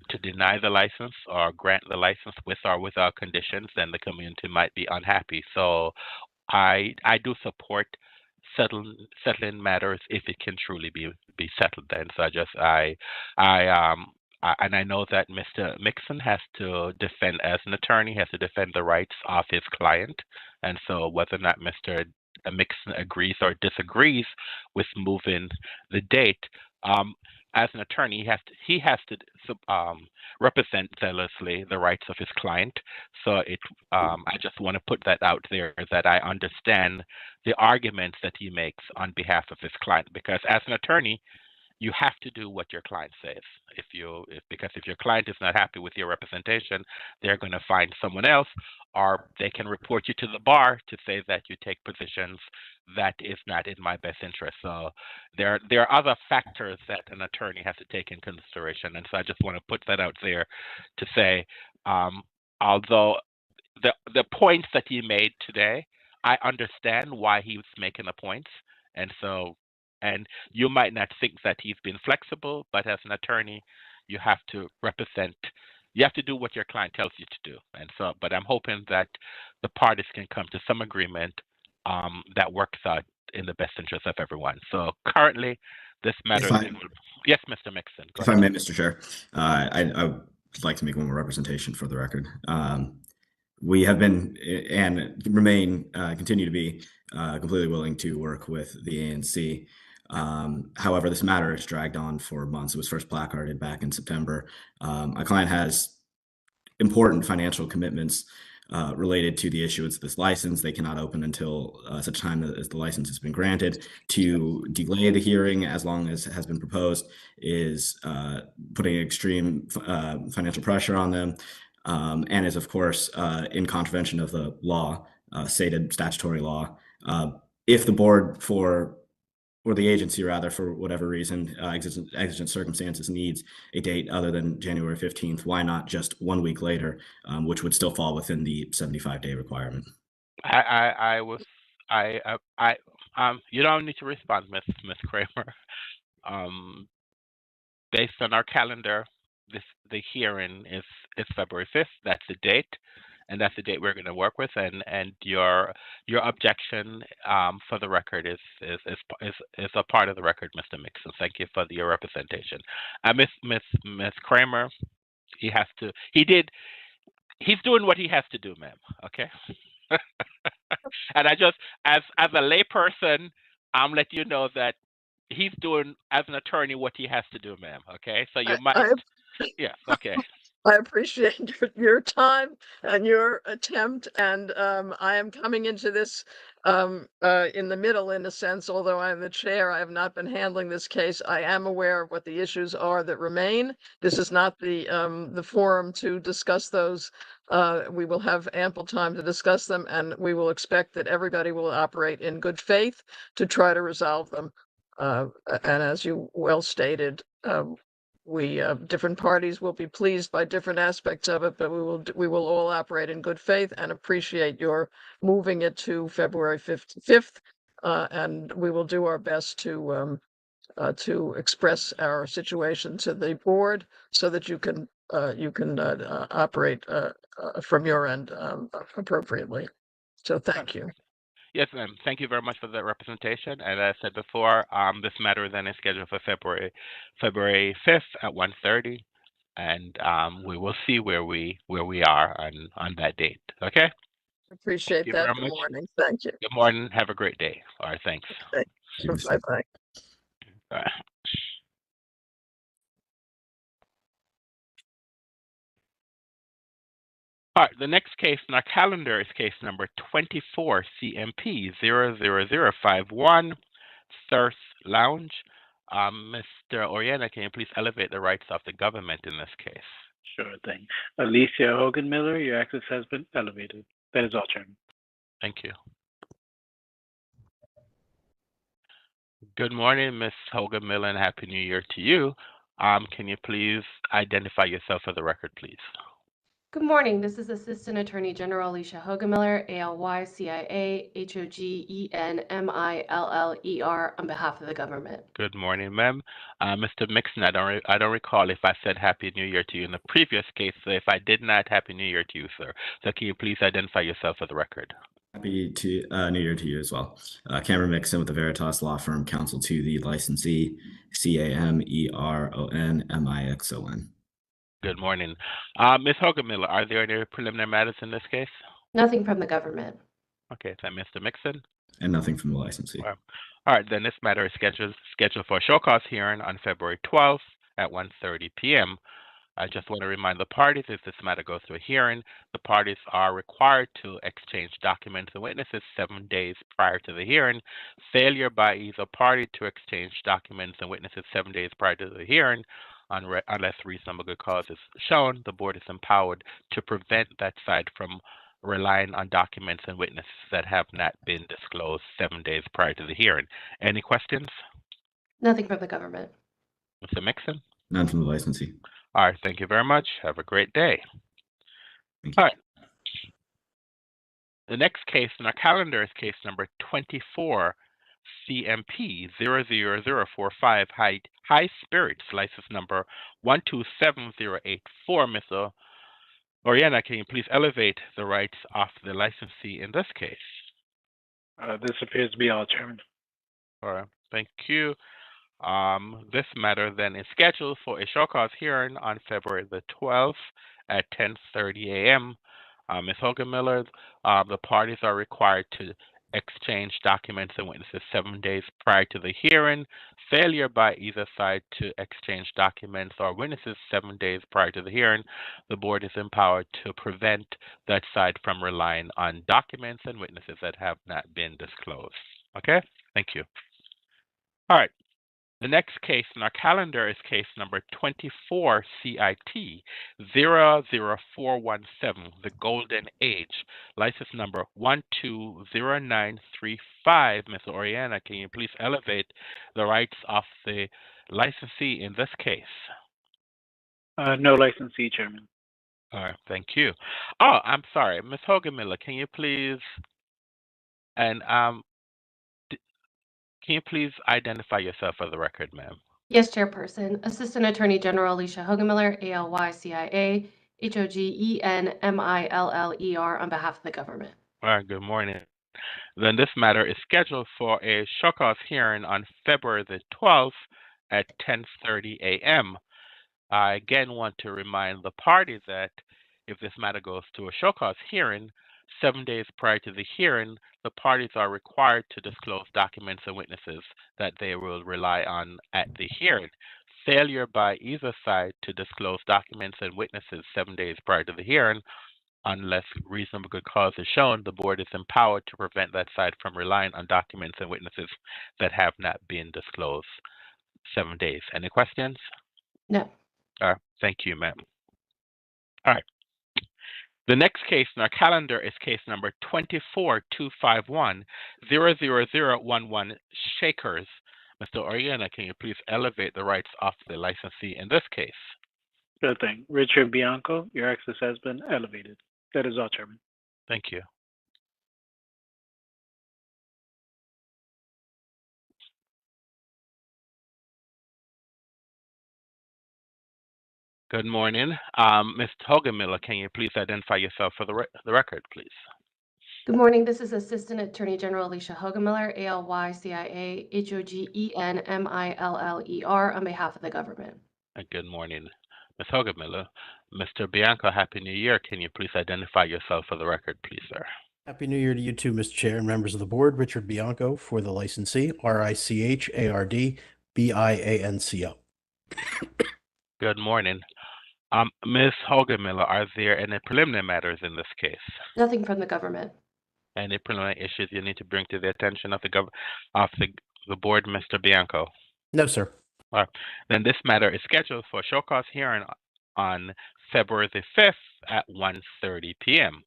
to deny the license or grant the license with or without conditions, then the community might be unhappy. So I do support settling matters if it can truly be settled. And so and I know that Mr. Mixon has to defend, as an attorney, has to defend the rights of his client. And so whether or not Mr. Mixon agrees or disagrees with moving the date, as an attorney, he has to represent zealously the rights of his client. So I just want to put that out there, that I understand the arguments that he makes on behalf of his client, because as an attorney, you have to do what your client says. Because if your client is not happy with your representation, they're going to find someone else, or they can report you to the bar to say that you take positions that is not in my best interest. So there are other factors that an attorney has to take in consideration. And so I just want to put that out there to say, although the points that he made today, I understand why he was making the points. And you might not think that he's been flexible, but as an attorney, you have to do what your client tells you to do. And so, but I'm hoping that the parties can come to some agreement that works out in the best interest of everyone. So currently, this matter yes, Mr. Mixon. If I may, Mr. Chair, I would like to make one more representation for the record. We have been and continue to be completely willing to work with the ANC. However, this matter has dragged on for months. It was first placarded back in September. My client has important financial commitments related to the issuance of this license. They cannot open until such time as the license has been granted. To delay the hearing as long as has been proposed is putting extreme financial pressure on them, and is, of course, in contravention of the law, stated statutory law. If the board or the agency, rather, for whatever reason, exigent circumstances, needs a date other than January 15th, why not just 1 week later, which would still fall within the 75-day requirement? You don't need to respond, Miss Kramer. Based on our calendar, the hearing is February 5th. That's the date, and that's the date we're going to work with. And your objection, for the record, is a part of the record, Mr. Mixon. Thank you for your representation. Miss Kramer, he's doing what he has to do, ma'am. Okay. And I just, as a layperson, I'm letting you know that he's doing, as an attorney, what he has to do, ma'am. Okay, so you might. Yes. Okay. I appreciate your time and your attempt, and I am coming into this in the middle, in a sense. Although I'm the chair, I have not been handling this case. I am aware of what the issues are that remain. This is not the forum to discuss those. We will have ample time to discuss them, and we will expect that everybody will operate in good faith to try to resolve them. And as you well stated, different parties will be pleased by different aspects of it, but we will all operate in good faith and appreciate your moving it to February 5th, and we will do our best to express our situation to the board so that you can operate from your end appropriately. So thank you. Yes, ma'am. Thank you very much for that representation. And as I said before, this matter then is scheduled for February 5th at 1:30, and we will see where we are on that date. Okay. Appreciate that. Good morning. Thank you. Good morning. Have a great day. All right. Thanks. Bye bye. All right. All right, the next case on our calendar is case number 24 CMP 00051, Thirst Lounge. Mr. Oriana, can you please elevate the rights of the government in this case? Sure thing. Alicia Hogan-Miller, your access has been elevated. That is all, Chairman. Thank you. Good morning, Ms. Hogan-Miller, and Happy New Year to you. Can you please identify yourself for the record, please? Good morning. This is Assistant Attorney General Alicia Hogan-Miller, ALYCIA HOGENMILLER, on behalf of the government. Good morning, ma'am. Mr. Mixon, I don't recall if I said Happy New Year to you in the previous case. So if I did not, Happy New Year to you, sir. So can you please identify yourself for the record? Happy to New Year to you as well. Cameron Mixon with the Veritas Law Firm, counsel to the licensee, CAMERONMIXON. Good morning. Ms. Hogan-Miller, are there any preliminary matters in this case? Nothing from the government. Okay, then Mr. Mixon? And nothing from the licensee. All right, then this matter is scheduled for a show cause hearing on February 12th at 1:30 p.m. I just want to remind the parties, if this matter goes to a hearing, the parties are required to exchange documents and witnesses 7 days prior to the hearing. Failure by either party to exchange documents and witnesses 7 days prior to the hearing, unless reasonable good cause is shown, the board is empowered to prevent that side from relying on documents and witnesses that have not been disclosed 7 days prior to the hearing. Any questions? Nothing from the government. Mr. Mixon? None from the licensee. All right, thank you very much. Have a great day. All right. The next case on our calendar is case number 24 CMP 00045 High Spirits, license number 127084. Mr. Oriana, can you please elevate the rights of the licensee in this case? This appears to be all, Chairman. All right, thank you. This matter then is scheduled for a show cause hearing on February the 12th at 10:30 a.m. Ms. Hogan-Miller, the parties are required to exchange documents and witnesses 7 days prior to the hearing. Failure by either side to exchange documents or witnesses 7 days prior to the hearing, the board is empowered to prevent that side from relying on documents and witnesses that have not been disclosed. Okay? Thank you. All right. The next case in our calendar is case number 24 CIT 00417, The Golden Age, license number 120935. Ms. Oriana, can you please elevate the rights of the licensee in this case? No licensee, Chairman. All right, thank you. Oh, I'm sorry, Ms. Hogan-Miller, can you please can you please identify yourself for the record, ma'am? Yes, Chairperson. Assistant Attorney General Alicia Hogemiller, ALYCIA, HOGENMILLER, on behalf of the government. All right, good morning. Then this matter is scheduled for a show cause hearing on February the 12th at 10:30 a.m. I again want to remind the parties that if this matter goes to a show cause hearing, 7 days prior to the hearing, the parties are required to disclose documents and witnesses that they will rely on at the hearing. Failure by either side to disclose documents and witnesses 7 days prior to the hearing, unless reasonable good cause is shown, the board is empowered to prevent that side from relying on documents and witnesses that have not been disclosed 7 days. Any questions? No. All right, thank you, ma'am. All right. The next case in our calendar is case number 24251 00011 Shakers. Mr. Oriana, can you please elevate the rights of the licensee in this case? Good thing. Richard Bianco, your access has been elevated. That is all, Chairman. Thank you. Good morning. Ms. Hogan-Miller, can you please identify yourself for the record, please? Good morning. This is Assistant Attorney General Alicia Hogemiller, ALYCIA, HOGENMILLER, on behalf of the government. Good morning, Ms. Hogan-Miller. Mr. Bianco, Happy New Year. Can you please identify yourself for the record, please, sir? Happy New Year to you too, Mr. Chair and members of the board. Richard Bianco for the licensee, RICHARD BIANCO. Good morning. Ms. Hogan-Miller, are there any preliminary matters in this case? Nothing from the government. Any preliminary issues you need to bring to the attention of the board, Mr. Bianco? No, sir. All right. Then this matter is scheduled for a show cause hearing on February the 5th at 1:30 p.m.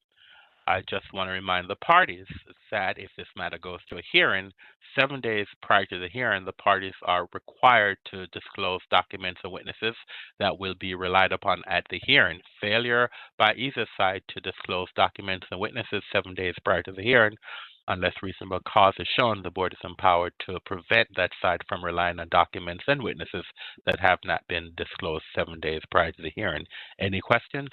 I just want to remind the parties that if this matter goes to a hearing, 7 days prior to the hearing, the parties are required to disclose documents and witnesses that will be relied upon at the hearing. Failure by either side to disclose documents and witnesses 7 days prior to the hearing, unless reasonable cause is shown, the board is empowered to prevent that side from relying on documents and witnesses that have not been disclosed 7 days prior to the hearing. Any questions?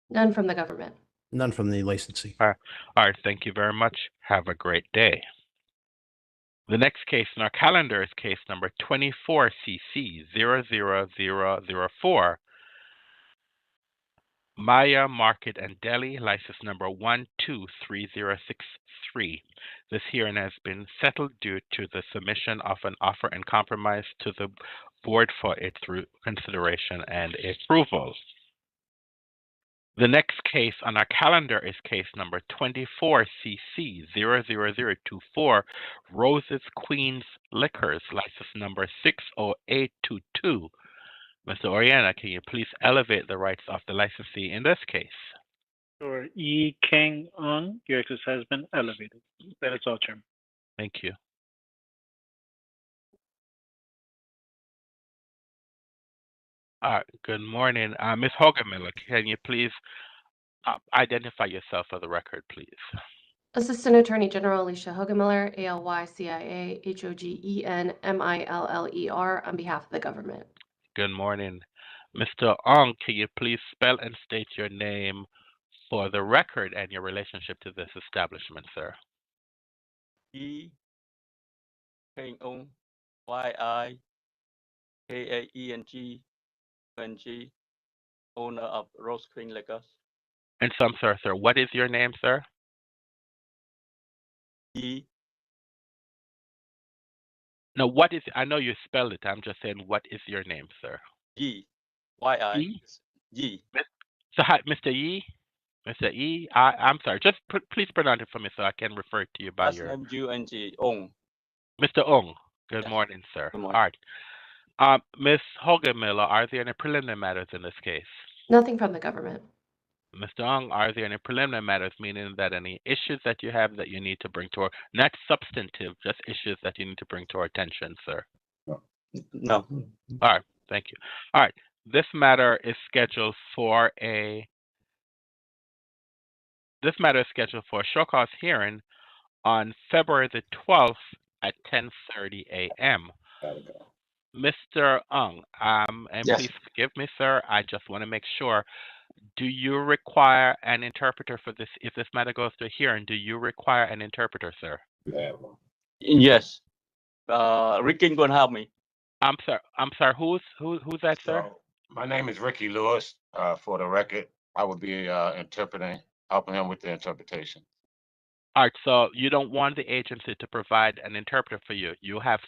None from the government. None from the licensee. All right, thank you very much. Have a great day. The next case in our calendar is case number 24CC 00004. Maya Market and Deli, license number 123063. This hearing has been settled due to the submission of an offer and compromise to the board for its consideration and approval. The next case on our calendar is case number 24CC 00024, Roses Queens Liquors, license number 60822. Mr. Oriana, can you please elevate the rights of the licensee in this case? Sure. Yi Kang Un, your access has been elevated. That is all, Chairman. Thank you. All right, good morning. Ms. Hogan-Miller, can you please identify yourself for the record, please? Assistant Attorney General Alicia Hogemiller, ALYCIA, HOGENMILLER, on behalf of the government. Good morning. Mr. Ong, can you please spell and state your name for the record and your relationship to this establishment, sir? E Kang Ong, YIKAENG, owner of Rose Queen Liquors. And so I'm sorry, sir. What is your name, sir? E No, what is, I know you spelled it. I'm just saying, what is your name, sir? Yi. Y-I. E? Yi. So, hi, Mr. Yi? Mr. E? I'm sorry. Just please pronounce it for me so I can refer to you by Last your... name U-N-G. Ong. Mr. Ong. Good Yes. morning, sir. Good All morning. right. Ms. Hogan-Miller, are there any preliminary matters in this case? Nothing from the government. Mr. Ong, are there any preliminary matters, meaning that any issues that you have that you need to bring to our, not substantive, just issues that you need to bring to our attention, sir? No. All right, thank you. All right, this matter is scheduled for a show cause hearing on February the 12th at 10:30 a.m. Mr. Ong, and Yes. please forgive me, sir, I just want to make sure, do you require an interpreter for this? If this matter goes to a hearing, do you require an interpreter, sir? Yes. Ricky gonna help me. I'm sorry, who's that, sir? So my name is Ricky Lewis. For the record, I will be interpreting, helping him with the interpretation. All right, so you don't want the agency to provide an interpreter for you. You have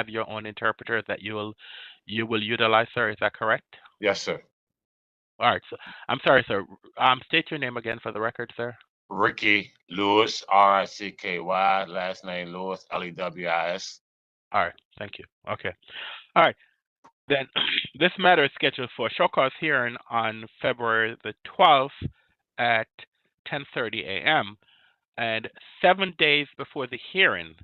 your own interpreter that you will utilize, sir. Is that correct? Yes, sir. All right, so I'm sorry, sir. State your name again for the record, sir. Ricky Lewis, R-I-C-K-Y, last name Lewis, L-E-W-I-S. All right, thank you. Okay. All right. Then this matter is scheduled for a show cause hearing on February the 12th at 10:30 a.m. And 7 days before the hearing,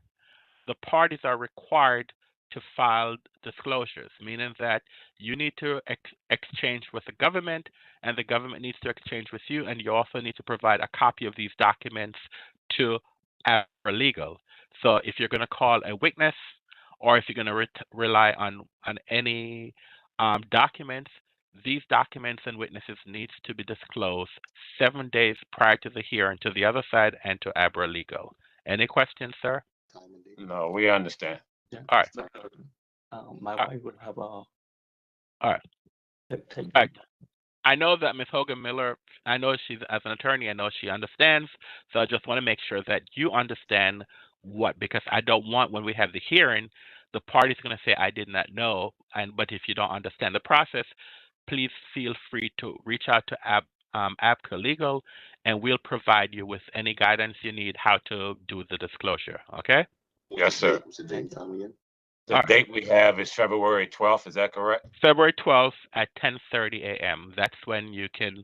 the parties are required to file disclosures, meaning that you need to exchange with the government, and the government needs to exchange with you, and you also need to provide a copy of these documents to our legal. So if you're going to call a witness, or if you're going to rely on any documents, these documents and witnesses needs to be disclosed 7 days prior to the hearing to the other side and to Abra Legal. Any questions, sir? No, we understand. Yeah. All right. My wife would have a. All right. Take All right. I know that Ms. Hogan Miller, I know she's, as an attorney, I know she understands. So I just want to make sure that you understand because I don't want, when we have the hearing, the party's going to say, I did not know. But if you don't understand the process, please feel free to reach out to ABCA Legal, and we'll provide you with any guidance you need how to do the disclosure. Okay? Yes, sir. The All date we have is February 12th. Is that correct? February 12th at 10:30 a.m. That's when you can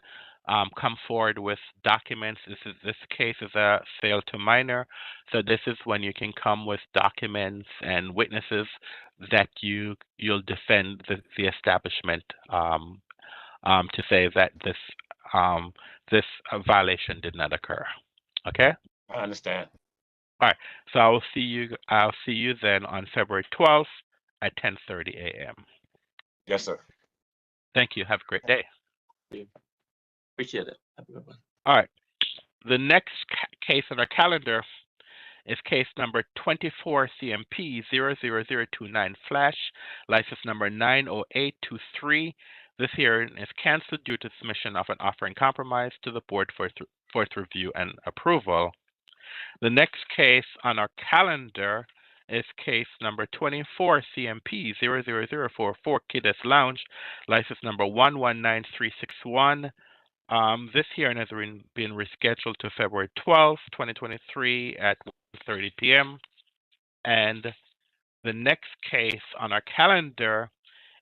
come forward with documents. This case is a sale to minor, so this is when you can come with documents and witnesses that you'll defend the establishment to say that this violation did not occur. Okay. I understand. All right. So I'll see you then on February 12th at 10:30 a.m. Yes, sir. Thank you. Have a great day. Appreciate it. Have a good one. All right. The next case on our calendar is case number 24 CMP 00029 Flash, license number 90823. This hearing is canceled due to submission of an offer in compromise to the board for its review and approval. The next case on our calendar is case number 24 CMP 00044 Kiddes Lounge, license number 119361. This hearing has been rescheduled to February 12th, 2023 at 1:30 p.m. And the next case on our calendar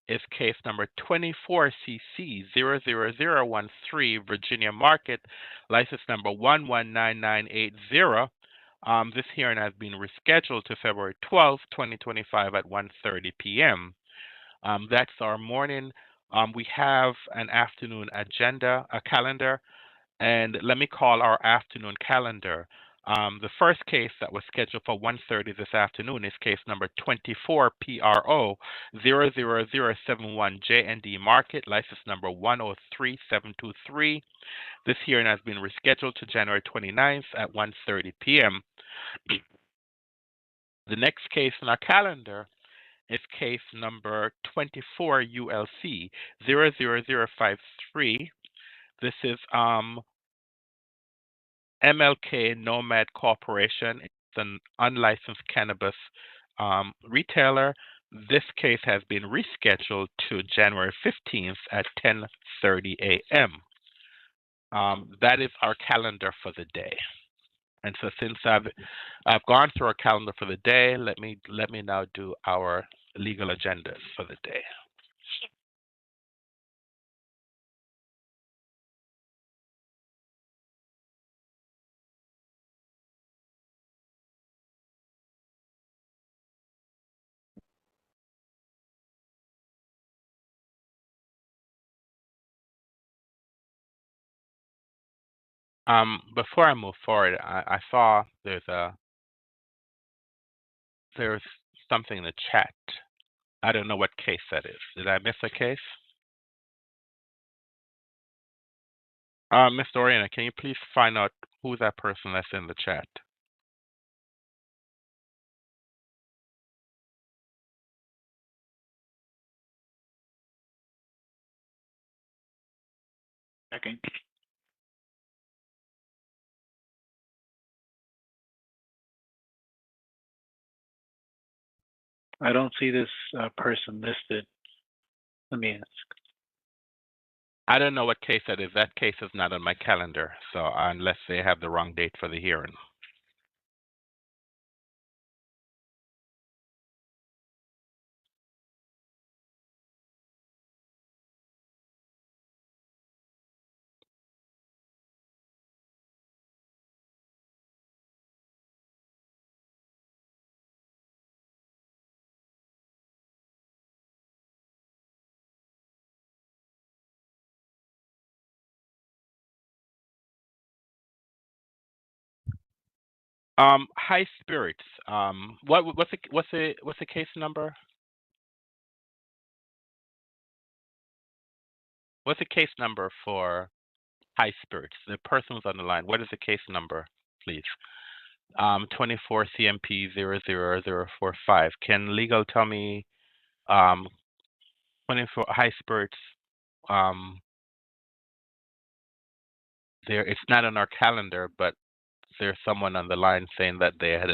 is case number 24 CC 00013 Virginia Market, license number 119980. This hearing has been rescheduled to February 12th, 2025 at 1:30 p.m. That's our morning. We have an afternoon calendar, and let me call our afternoon calendar. The first case that was scheduled for 1:30 this afternoon is case number 24 PRO 00071 J&D Market, license number 103723. This hearing has been rescheduled to January 29th at 1:30 p.m. The next case on our calendar is case number 24 ULC 00053. This is MLK Nomad Corporation. It's an unlicensed cannabis retailer. This case has been rescheduled to January 15th at 10:30 a.m. That is our calendar for the day. And so since I've gone through our calendar for the day, let me now do our legal agendas for the day. Before I move forward, I saw there's something in the chat. I don't know what case that is. Did I miss a case? Mr. Oriana, can you please find out who that person that's in the chat? Okay. I don't see this person listed. Let me ask. I don't know what case that is. That case is not on my calendar, so unless they have the wrong date for the hearing. High spirits. What's the case number? What's the case number for high spirits? The person's on the line. What is the case number, please? 24 CMP 00045. Can legal tell me 24 high spirits? It's not on our calendar, but there's someone on the line saying that they had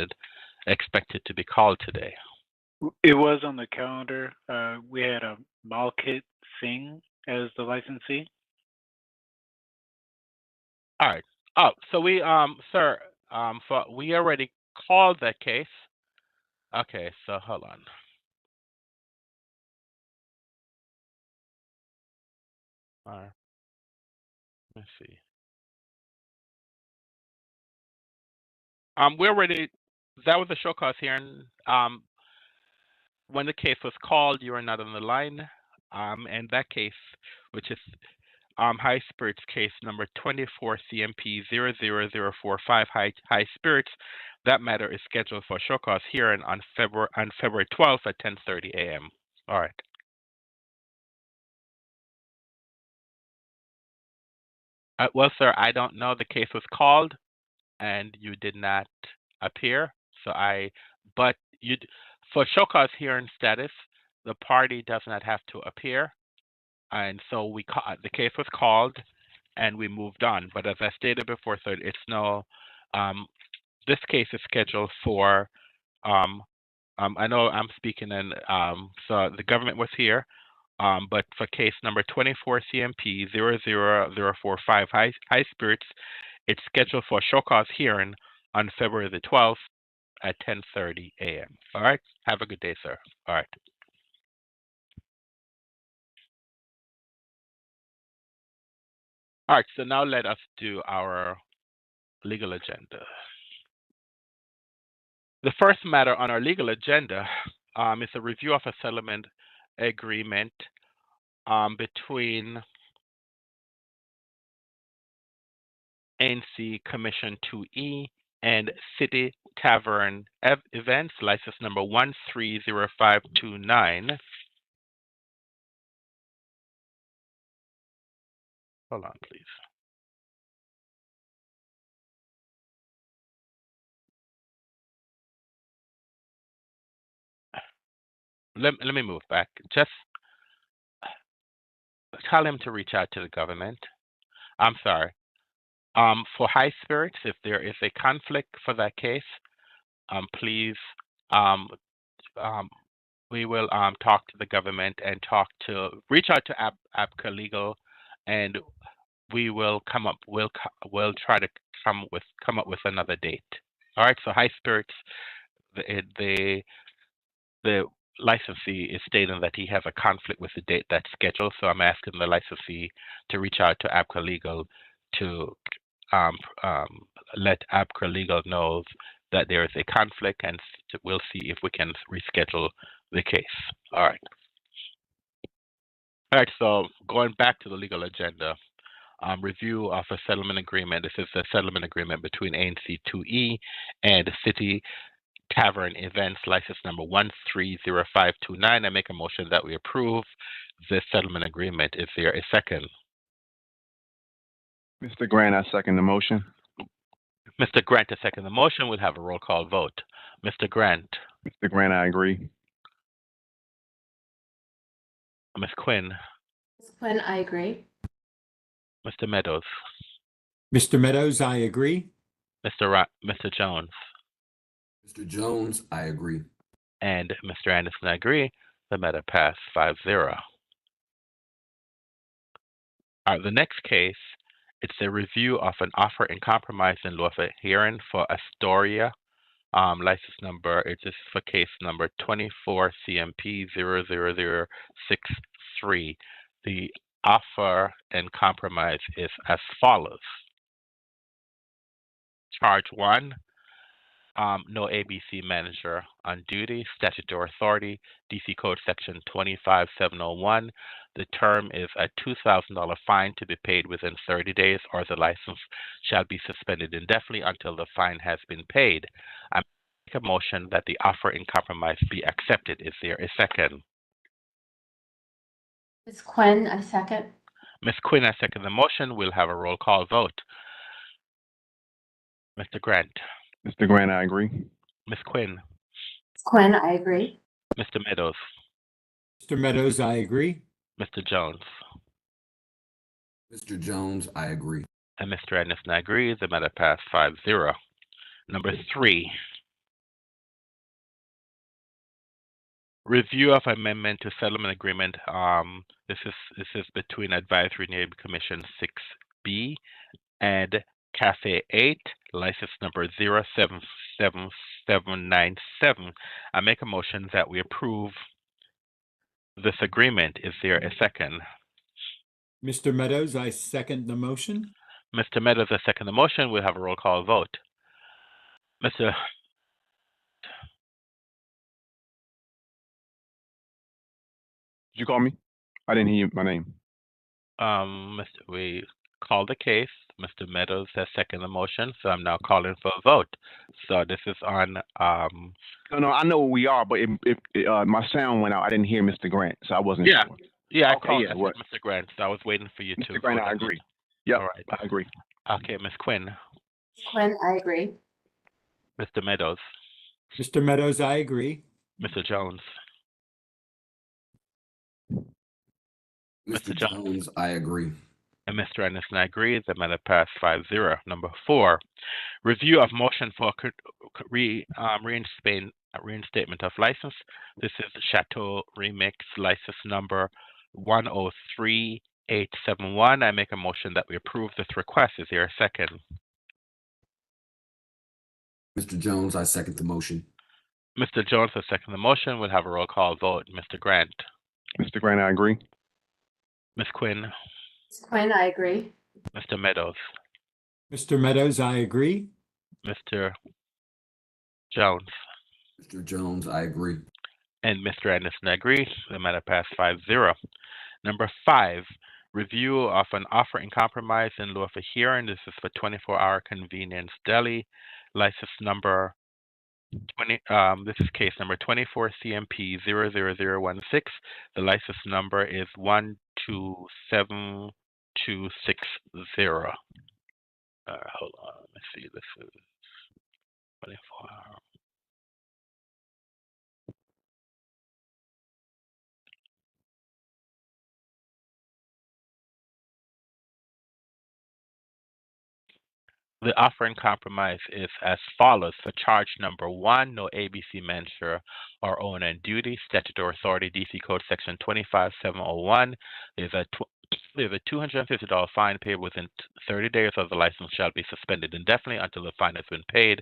expected to be called today. It was on the calendar. We had a Malkit Singh as the licensee. All right. Oh, so we sir, we already called that case. Okay, so hold on. All right. Let's see. We already, that was a show cause hearing. When the case was called, you were not on the line. And that case, which is high spirits case number 24 CMP 00045 high spirits, that matter is scheduled for show cause hearing on February 12th at 10:30 a.m. All right. Well, sir, I don't know. The case was called, and you did not appear. But for show cause hearing status, the party does not have to appear, and so the case was called, and we moved on. But as I stated before, sir, this case is scheduled for. I know I'm speaking, and so the government was here. But for case number 24 CMP 00045 high spirits, it's scheduled for show cause hearing on February the 12th at 10:30 a.m. All right. Have a good day, sir. All right. All right. So now let us do our legal agenda. The first matter on our legal agenda is a review of a settlement agreement between ANC Commission 2E and City Tavern Events, license number 130529. Hold on, please. Let me move back. Just tell him to reach out to the government. I'm sorry. For high spirits, if there is a conflict for that case, please we will talk to the government and reach out to ABCA Legal, and we will we'll try to come up with another date. All right. So High Spirits, the licensee is stating that he has a conflict with the date that's scheduled. So I'm asking the licensee to reach out to ABCA Legal to let ABCA Legal know that there is a conflict, and we'll see if we can reschedule the case. All right. All right. So going back to the legal agenda. Review of a settlement agreement. This is a settlement agreement between ANC 2E and City Tavern Events, license number 130529. I make a motion that we approve this settlement agreement. Is there a second? Mr. Grant, I second the motion. Mr. Grant, to second the motion. We'll have a roll call vote. Mr. Grant. Mr. Grant, I agree. Ms. Quinn. Ms. Quinn, I agree. Mr. Meadows. Mr. Meadows, I agree. Mr. Jones. Mr. Jones, I agree. And Mr. Anderson, I agree. The matter passed 5-0. The next case, it's a review of an offer in compromise in lieu of a hearing for Astoria. License number, it is for case number 24 CMP 00063. The offer and compromise is as follows. Charge 1, no ABC manager on duty, statutory authority, DC Code Section 25701. The term is a $2,000 fine to be paid within 30 days, or the license shall be suspended indefinitely until the fine has been paid. I make a motion that the offer in compromise be accepted. Is there a second? Ms. Quinn, I second. Ms. Quinn, I second the motion. We'll have a roll call vote. Mr. Grant. Mr. Grant, I agree. Ms. Quinn. Ms. Quinn, I agree. Mr. Meadows. Mr. Meadows, I agree. Mr. Jones. Mr. Jones, I agree. And Mr. Anderson, I agree. The matter passed 5-0. Number 3. Review of amendment to settlement agreement. This is between Advisory Neighborhood Commission 6B and Cafe 8, license number 077797. I make a motion that we approve this agreement. Is there a second? Mr. Meadows, I second the motion. Mr. Meadows, I second the motion. We'll have a roll call vote. Mr. Did you call me? I didn't hear my name. We called the case. Mr. Meadows has seconded the motion, so I'm now calling for a vote. So this is on. No, I know where we are, but my sound went out. I didn't hear Mr. Grant, so I wasn't sure. Yeah, Okay, I yeah, what? said Mr. Grant. So I was waiting for you to. Mr. Grant, I agree. Yeah, all right. I agree. Okay, Ms. Quinn. Ms. Quinn, I agree. Mr. Meadows. Mr. Meadows, I agree. Mr. Jones. Mr. Jones, I agree. And Mr. Anderson, I agree. The matter passed 5-0. Number 4, review of motion for reinstatement of license. This is Chateau Remix, license number 103871. I make a motion that we approve this request. Is there a second? Mr. Jones, I second the motion. Mr. Jones has seconded the motion. We'll have a roll call vote. Mr. Grant. Mr. Grant, I agree. Ms. Quinn. Ms. Quinn, I agree. Mr. Meadows. Mr. Meadows, I agree. Mr. Jones. Mr. Jones, I agree. And Mr. Anderson, I agree. The matter passed 5-0. Number 5, review of an offer in compromise in lieu of a hearing. This is for 24-hour convenience deli. License number 20. This is case number 24 CMP 00016. The license number is 127260. Hold on. Let me see. This is 24 hour. The offer in compromise is as follows. For charge number 1, no ABC manager or owner in duty, statutory authority, DC Code Section 25701. There's a $250 fine paid within 30 days, or the license shall be suspended indefinitely until the fine has been paid.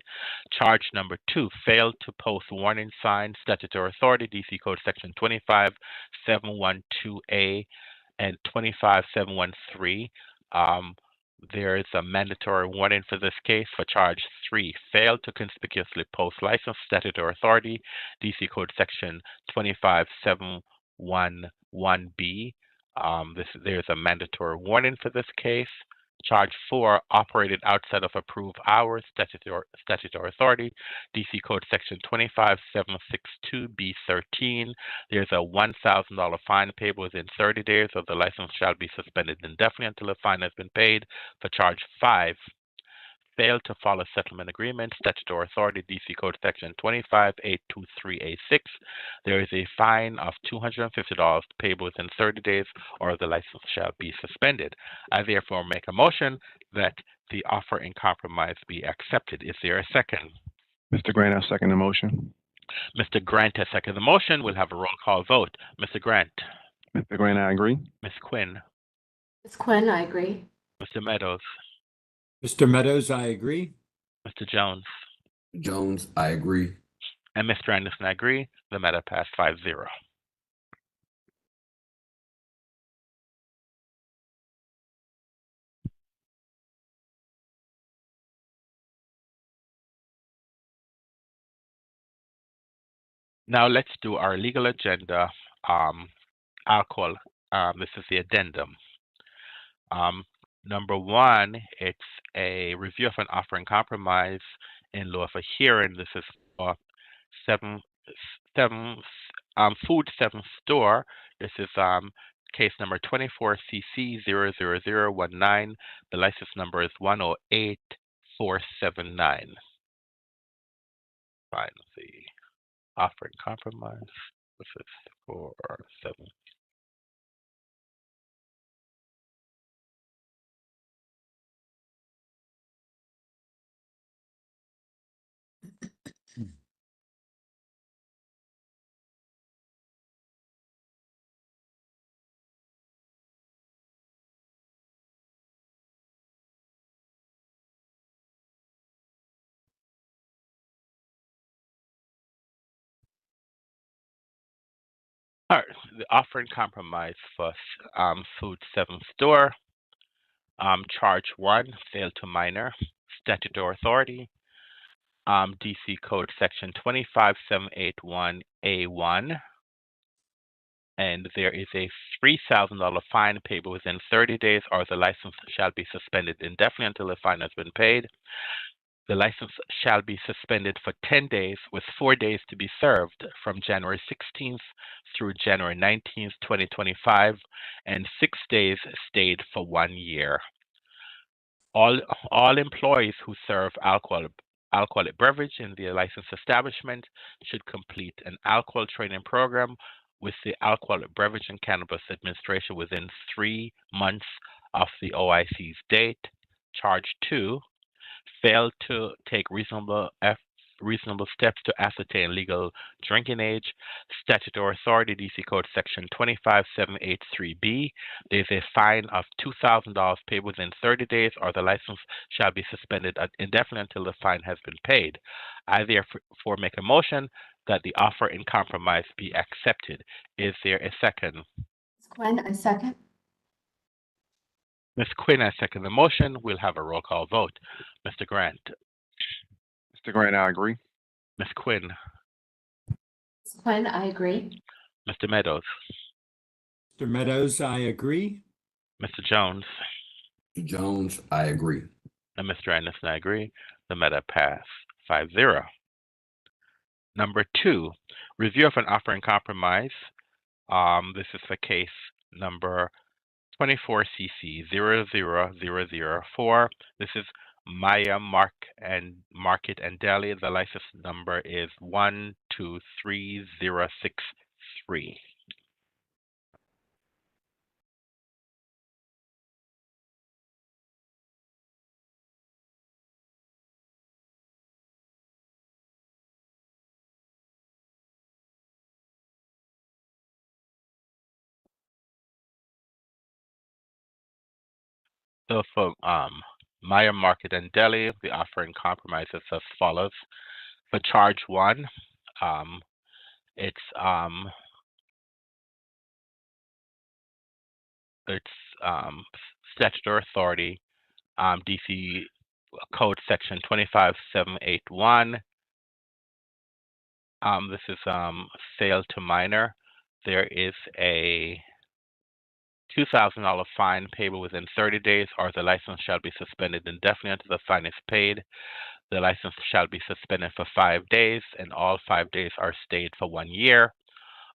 Charge number 2, failed to post warning sign, statutory authority, DC Code Section 25712A and 25713. There is a mandatory warning for this case. For charge 3, failed to conspicuously post license, statutory authority, DC Code Section 25711B. There's a mandatory warning for this case. Charge 4, operated outside of approved hours, statutory authority, DC Code Section 25762B13. There's a $1,000 fine payable within 30 days, or the license shall be suspended indefinitely until the fine has been paid. For charge 5, failed to follow settlement agreement, statutory authority, DC Code Section 25823A6. There is a fine of $250 payable within 30 days, or the license shall be suspended. I therefore make a motion that the offer in compromise be accepted. Is there a second? Mr. Grant, I second the motion. Mr. Grant has seconded the motion. We'll have a roll call vote. Mr. Grant. Mr. Grant, I agree. Ms. Quinn. Ms. Quinn, I agree. Mr. Meadows. Mr. Meadows, I agree. Mr. Jones. Jones, I agree. And Mr. Anderson, I agree. The matter passed 5-0. Now let's do our legal agenda. Alcohol. This is the addendum. Number 1, it's a review of an offer in compromise in lieu of a hearing. This is for Food 7 Store. This is case number 24CC00019. The license number is 108479. Find the offer in compromise. This is for 7. All right, the offer in compromise for Food 7 Store. Charge 1, sale to minor, statutory authority, DC Code Section 25781A1, and there is a $3,000 fine payable within 30 days, or the license shall be suspended indefinitely until the fine has been paid. The license shall be suspended for 10 days, with 4 days to be served from January 16th through January 19th, 2025, and 6 days stayed for 1 year. All employees who serve alcoholic beverage in the licensed establishment should complete an alcohol training program with the Alcoholic Beverage and Cannabis Administration within 3 months of the OIC's date. Charge 2, failed to take reasonable steps to ascertain legal drinking age, statutory authority, DC Code Section 25783B. There's a fine of $2,000 paid within 30 days, or the license shall be suspended indefinitely until the fine has been paid. I therefore make a motion that the offer in compromise be accepted. Is there a second? Ms. Quinn, I second. Ms. Quinn, I second the motion. We'll have a roll call vote. Mr. Grant. Mr. Grant, I agree. Ms. Quinn. Ms. Quinn, I agree. Mr. Meadows. Mr. Meadows, I agree. Mr. Jones. Jones, I agree. And Mr. Anderson, I agree. The matter passed 5-0. Number 2, review of an offer in compromise. This is for case number 24CC00004. This is Maya Market and Deli. The license number is 123063. So for Meyer Market and Deli, the offer in compromise is as follows. For charge one, it's statutory authority, DC Code Section 25781. This is sale to minor. There is a $2,000 fine payable within 30 days, or the license shall be suspended indefinitely until the fine is paid. The license shall be suspended for 5 days, and all 5 days are stayed for 1 year.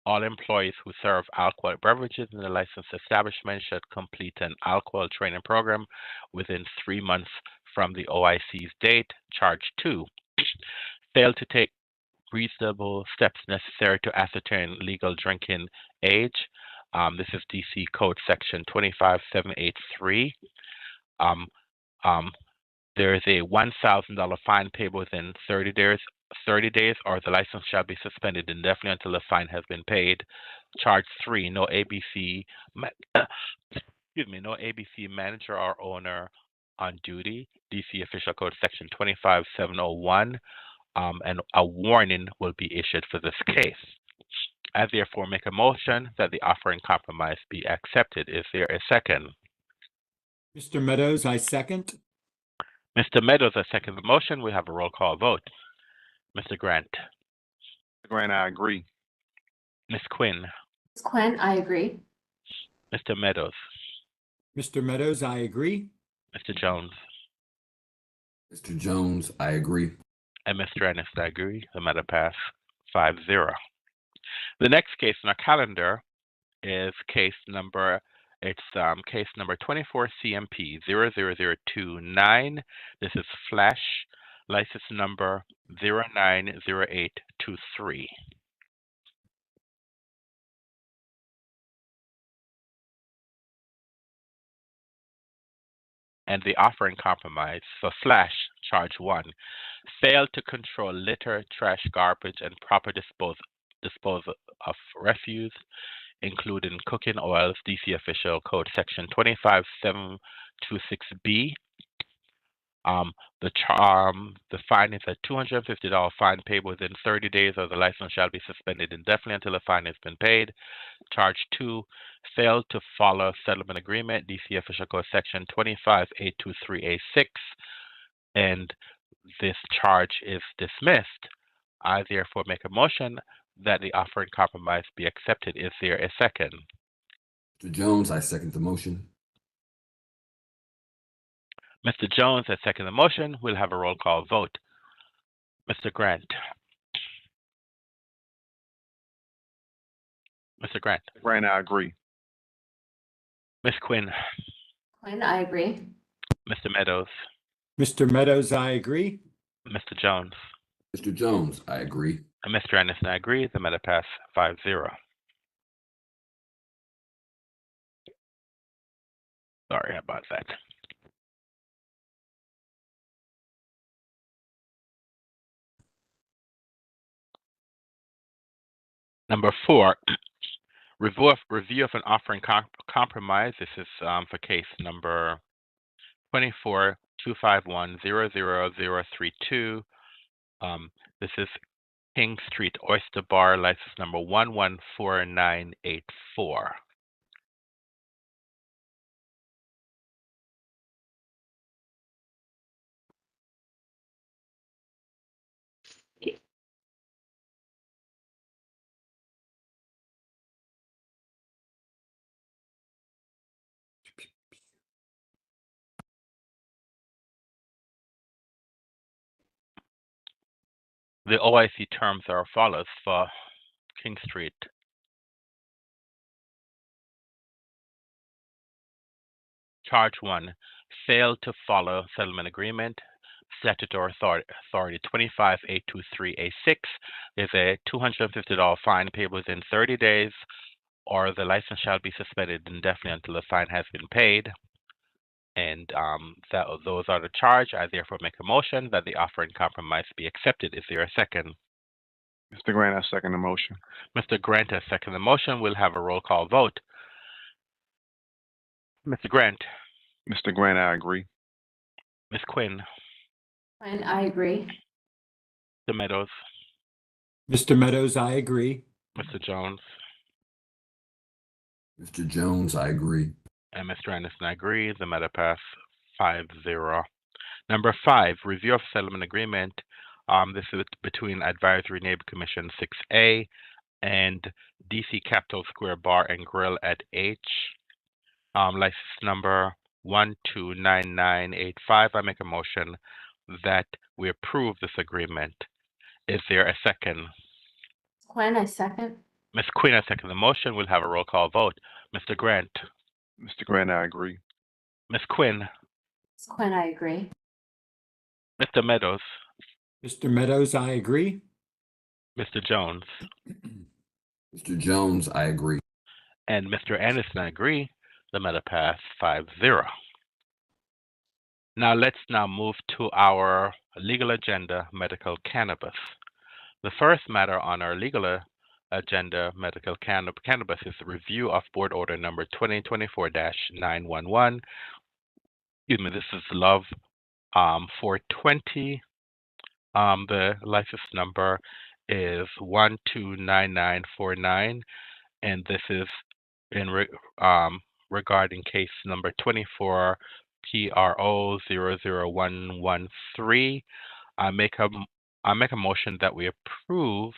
All employees who serve alcoholic beverages in the licensed establishment should complete an alcohol training program within 3 months from the OIC's date. Charge 2, fail to take reasonable steps necessary to ascertain legal drinking age. This is DC Code Section 25783. There is a $1,000 fine payable within 30 days, or the license shall be suspended indefinitely until the fine has been paid. Charge 3, no ABC, no ABC manager or owner on duty. DC Official Code Section 25701. And a warning will be issued for this case. I therefore make a motion that the offer in compromise be accepted. Is there a second? Mr. Meadows, I second. Mr. Meadows, I second the motion. We have a roll call vote. Mr. Grant. Mr. Grant, I agree. Ms. Quinn. Ms. Quinn, I agree. Mr. Meadows. Mr. Meadows, I agree. Mr. Jones. Mr. Jones, I agree. And Mr. Ennis, I agree. The matter passed 5-0. The next case on our calendar is case number 24 CMP 00029. This is Flash, license number 090823. And the offer in compromise for Flash, charge 1, failed to control litter, trash, garbage, and proper disposal of refuse, including cooking oils, DC Official Code Section 25726B. The fine is a $250 fine payable within 30 days, or the license shall be suspended indefinitely until the fine has been paid. Charge 2, failed to follow settlement agreement, DC Official Code Section 25823A6, and this charge is dismissed. I therefore make a motion that the offer in compromise be accepted. Is there a second? Mr. Jones, I second the motion. Mr. Jones has seconded the motion. We'll have a roll call vote. Mr. Grant. Mr. Grant. Grant, I agree. Ms. Quinn. Quinn, I agree. Mr. Meadows. Mr. Meadows, I agree. Mr. Jones. Mr. Jones, I agree. And Mr. Anderson, I agree. The matter passed 5-0. Sorry about that. Number 4, review of an offer in compromise. This is for case number 24-251-00032. This is King Street Oyster Bar, license number 114984. The OIC terms are as follows for King Street. Charge 1, failed to follow settlement agreement. Statutory authority 25823A6. There's a $250 fine payable within 30 days, or the license shall be suspended indefinitely until the fine has been paid. And those are the charge. I therefore make a motion that the offer in compromise be accepted. Is there a second? Mr. Grant, I second the motion. Mr. Grant has seconded the motion. We'll have a roll call vote. Mr. Grant. Mr. Grant, I agree. Ms. Quinn, Quinn, I agree. Mr. Meadows, Mr. Meadows, I agree. Mr. Jones, Mr. Jones, I agree. and Mr. Anderson, I agree. The matter passed 5-0. Number 5, review of settlement agreement. This is between Advisory Neighbor Commission 6A and DC Capitol Square Bar and Grill at H. License number 129985. I make a motion that we approve this agreement. Is there a second? Quinn, I second. Ms. Quinn, I second the motion. We'll have a roll call vote. Mr. Grant, Mr. Grant, I agree. Ms. Quinn, Ms. Quinn, I agree. Mr. Meadows, Mr. Meadows, I agree. Mr. Jones, Mr. Jones, I agree. and Mr. Anderson, I agree. The matter passed 5-0. Now let's move to our legal agenda, medical cannabis. The first matter on our legal agenda, medical cannabis, is the review of board order number 2024-911. Excuse me, this is Love 420. The license number is 129949, and this is in regarding case number 24 PRO 00113. I make a motion that we approve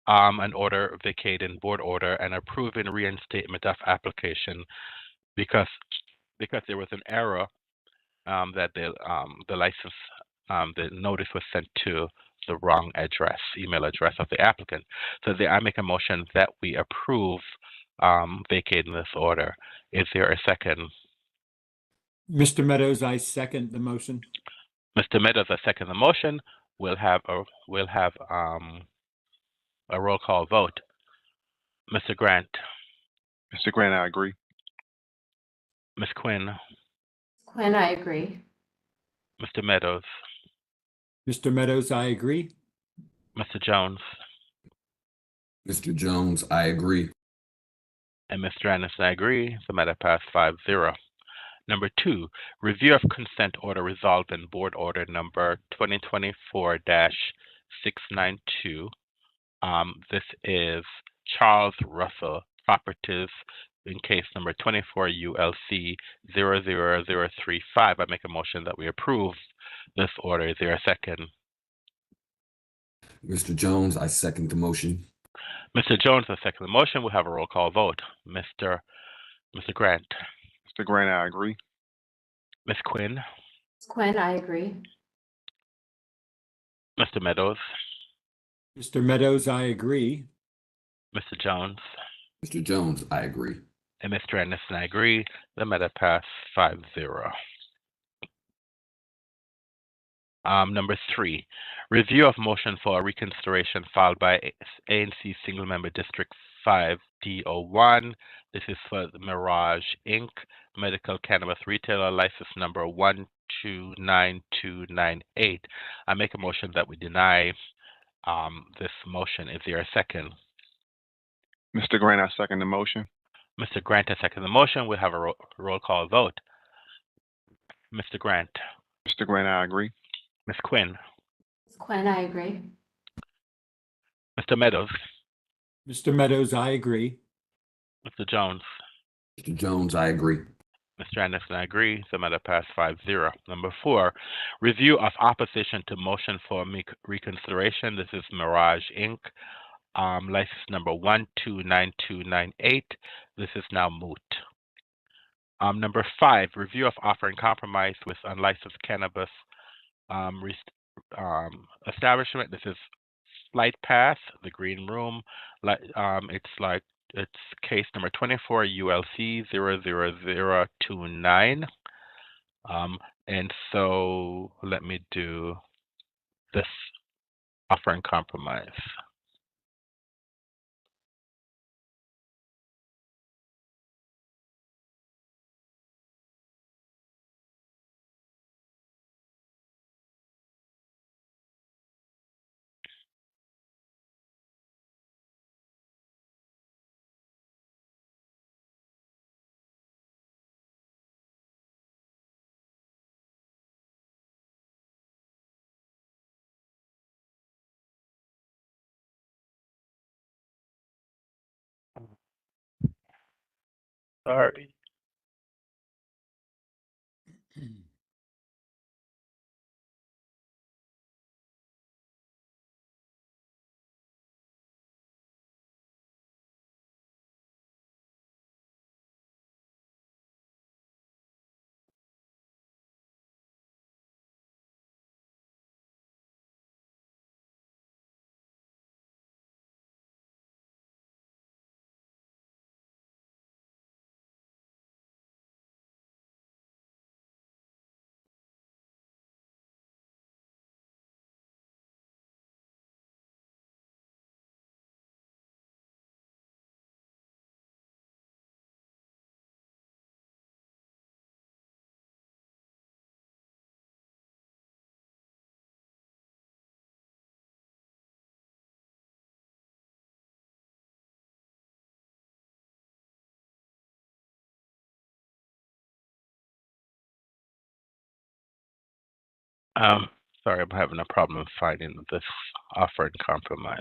an order vacating board order and approving reinstatement of application because there was an error that the license the notice was sent to the wrong address, email address of the applicant. So I make a motion that we approve vacating this order. Is there a second? Mr. Meadows, I second the motion. Mr. Meadows, I second the motion. We'll have a roll call vote. Mr. Grant, Mr. Grant, I agree. Ms. Quinn, Quinn, I agree. Mr. Meadows, Mr. Meadows, I agree. Mr. Jones, Mr. Jones, I agree. and Mr. Anderson, I agree. The matter passed 5-0. Number 2, review of consent order resolved in board order number 2024-692. This is Charles Russell Properties in case number 24 ULC 00035. I make a motion that we approve this order. Is there a second? Mr. Jones, I second the motion. Mr. Jones, I second the motion. We'll have a roll call vote. Mr. Grant, Mr. Grant, I agree. Ms. Quinn, Ms. Quinn, I agree. Mr. Meadows, Mr. Meadows, I agree. Mr. Jones, Mr. Jones, I agree. and Mr. Anderson, I agree. The matter passed 5-0. Number 3, review of motion for reconsideration filed by ANC Single Member District 5 D01. This is for the Mirage Inc. Medical Cannabis Retailer license number 129298. I make a motion that we deny this motion. Is there a second? Mr. Grant, I second the motion. Mr. Grant, I second the motion. We'll have a roll call vote. Mr. Grant, Mr. Grant, I agree. Ms. Quinn, Ms. Quinn, I agree. Mr. Meadows, Mr. Meadows, I agree. Mr. Jones, Mr. Jones, I agree. Mr. Anderson, I agree. The matter passed 5-0. Number 4, review of opposition to motion for reconsideration. This is Mirage Inc. License number 129298. This is now moot. Number 5, review of offering compromise with unlicensed cannabis establishment. This is Flight Path, the Green Room. It's case number 24 ULC 00029. And so let me do this offering compromise. Sorry. Sorry, I'm having a problem finding this offer in compromise.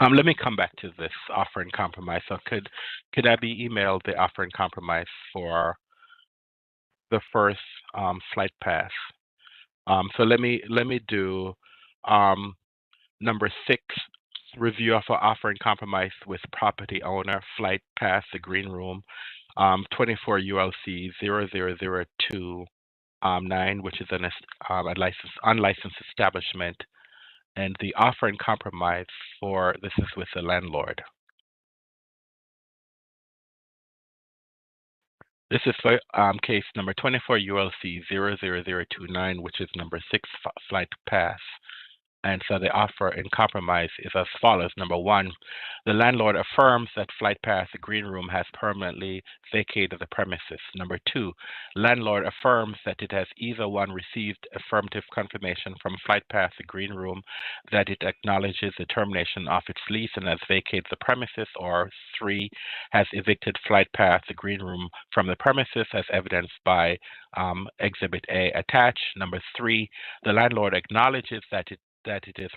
Let me come back to this offer in compromise. So could I be emailed the offer in compromise for the first flight pass? So let me do number 6, review of an offer in compromise with property owner, flight pass, the green room, 24 ULC 00029, which is a unlicensed establishment, and the offer in compromise for this is with the landlord. This is for case number 24 ULC 00029, which is number 6 flight pass. And so the offer in compromise is as follows. Number 1, the landlord affirms that Flight Pass Green Room has permanently vacated the premises. Number 2, landlord affirms that it has either 1, received affirmative confirmation from Flight Pass Green Room that it acknowledges the termination of its lease and has vacated the premises, or 3, has evicted Flight Path Green Room from the premises as evidenced by Exhibit A attached. Number 3, the landlord acknowledges that it is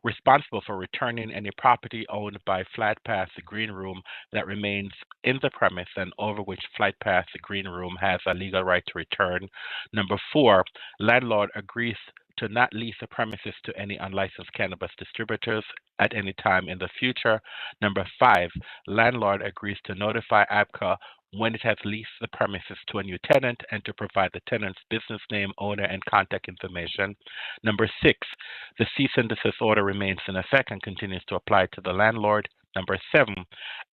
responsible for returning any property owned by Flight Path Green Room that remains in the premise and over which Flight Path Green Room has a legal right to return. Number 4, landlord agrees to not lease the premises to any unlicensed cannabis distributors at any time in the future. Number 5, landlord agrees to notify ABCA when it has leased the premises to a new tenant and to provide the tenant's business name, owner, and contact information. Number 6, the cease and desist order remains in effect and continues to apply to the landlord. Number 7,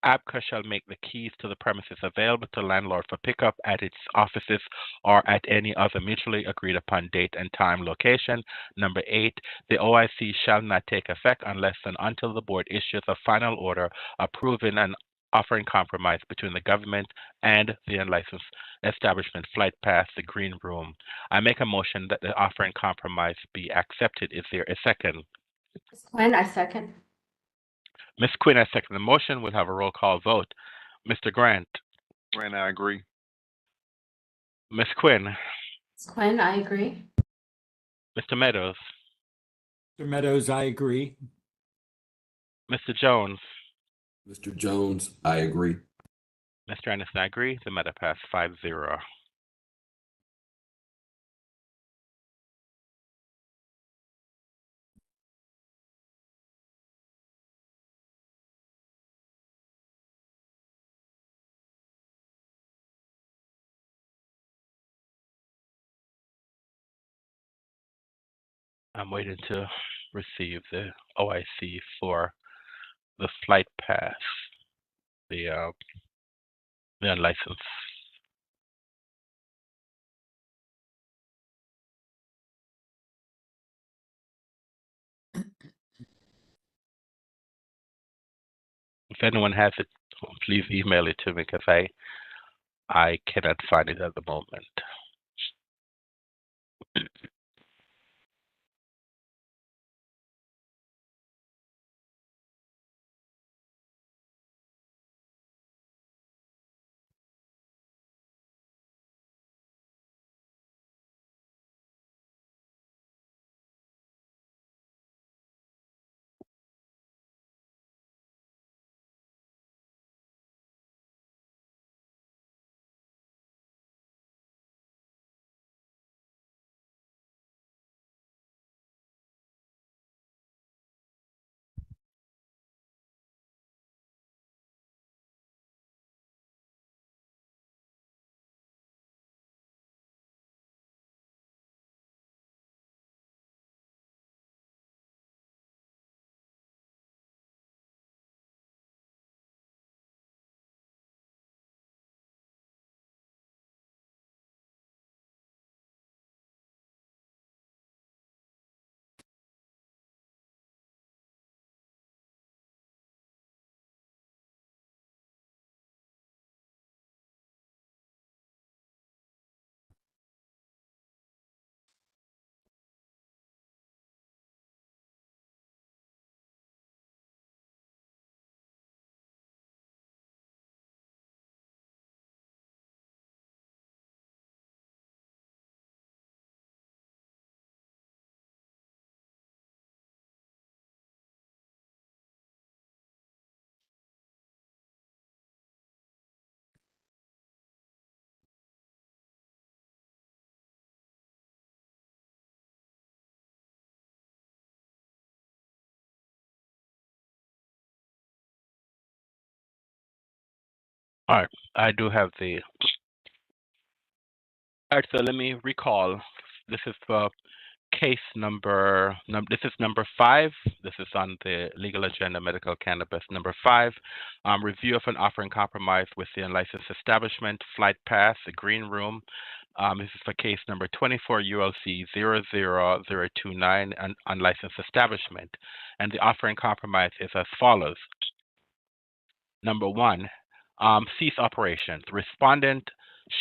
ABCA shall make the keys to the premises available to landlord for pickup at its offices or at any other mutually agreed upon date and time location. Number 8, the OIC shall not take effect unless and until the board issues a final order approving an offering compromise between the government and the unlicensed establishment Flight Path, the Green Room. I make a motion that the offering compromise be accepted. Is there a second? Ms. Quinn, I second. Ms. Quinn, I second the motion. We'll have a roll call vote. Mr. Grant. Grant, I agree. Ms. Quinn. Ms. Quinn, I agree. Mr. Meadows. Mr. Meadows, I agree. Mr. Jones. Mr. Jones, I agree. Mr. Anderson, I agree. The matter passed 5-0. I'm waiting to receive the OIC for the flight pass, the unlicensed. If anyone has it, please email it to me because I cannot find it at the moment. All right, I do have the. All right, so let me recall. This is case number. This is number 5. This is on the legal agenda, medical cannabis. Number 5, review of an offer in compromise with the unlicensed establishment, Flight Pass, the Green Room. This is for case number 24 ULC 00029, an unlicensed establishment. And the offer in compromise is as follows. Number 1, cease operations. Respondent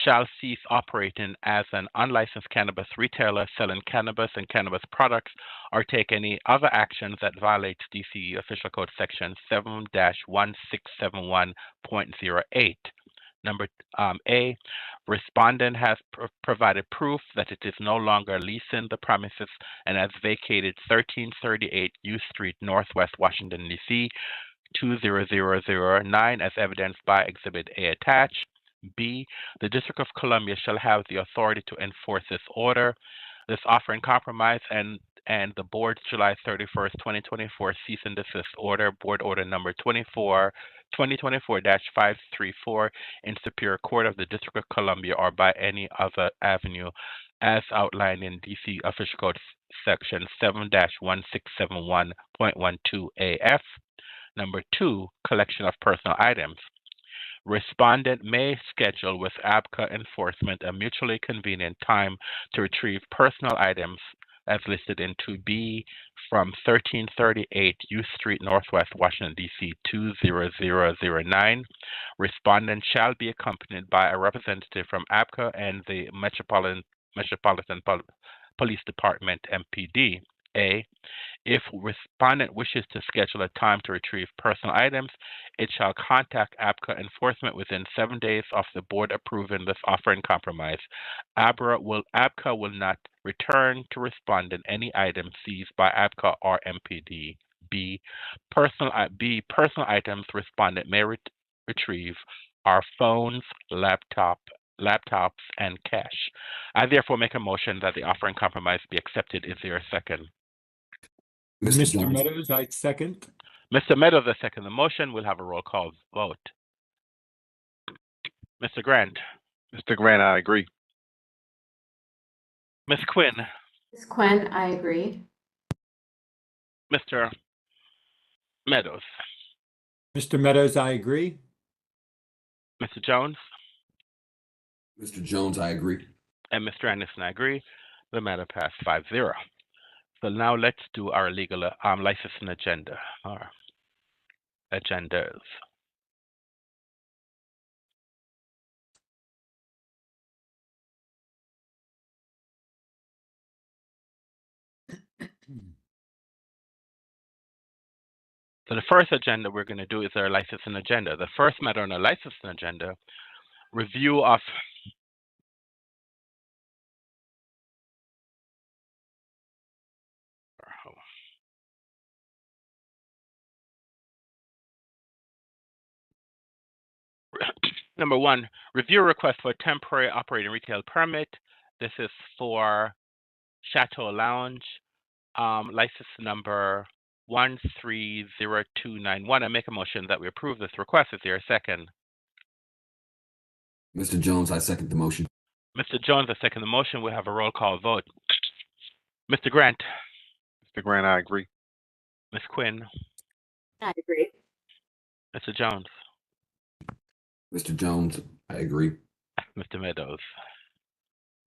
shall cease operating as an unlicensed cannabis retailer selling cannabis and cannabis products or take any other actions that violates DC Official Code Section 7-1671.08. Number A, respondent has provided proof that it is no longer leasing the premises and has vacated 1338 U Street, Northwest Washington, D.C., 20009 as evidenced by Exhibit A attached. B, the District of Columbia shall have the authority to enforce this order. This offer in compromise and the board's July 31st, 2024 cease and desist order, board order number 2024-534 in Superior Court of the District of Columbia or by any other avenue as outlined in DC Official Code Section 7-1671.12 AF. Number 2, collection of personal items. Respondent may schedule with ABCA enforcement a mutually convenient time to retrieve personal items as listed in 2B from 1338 U Street, Northwest Washington, D.C. 20009. Respondent shall be accompanied by a representative from ABCA and the Metropolitan Police Department, MPD. A, if respondent wishes to schedule a time to retrieve personal items, it shall contact ABCA enforcement within 7 days of the board approving this offer in compromise. ABCA will not return to respondent any items seized by ABCA or MPD. B, personal items respondent may retrieve are phones, laptops, and cash. I therefore make a motion that the offer in compromise be accepted. Is there a second? Mr. Meadows, I second. Mr. Meadows, I second the motion. We'll have a roll call vote. Mr. Grant. Mr. Grant, I agree. Ms. Quinn. Ms. Quinn, I agree. Mr. Meadows. Mr. Meadows, I agree. Mr. Jones. Mr. Jones, I agree. And Mr. Anderson, I agree. The matter passed 5-0. So now let's do our legal licensing agenda, our agendas. So the first agenda we're going to do is our licensing agenda. The first matter on the licensing agenda, review of Number 1, review request for a temporary operating retail permit. This is for Chateau Lounge, license number 130291. I make a motion that we approve this request. Is there a second? Mr. Jones, I second the motion. Mr. Jones, I second the motion. We'll have a roll call vote. Mr. Grant. Mr. Grant, I agree. Ms. Quinn. I agree. Mr. Jones. Mr. Jones, I agree. Mr. Meadows.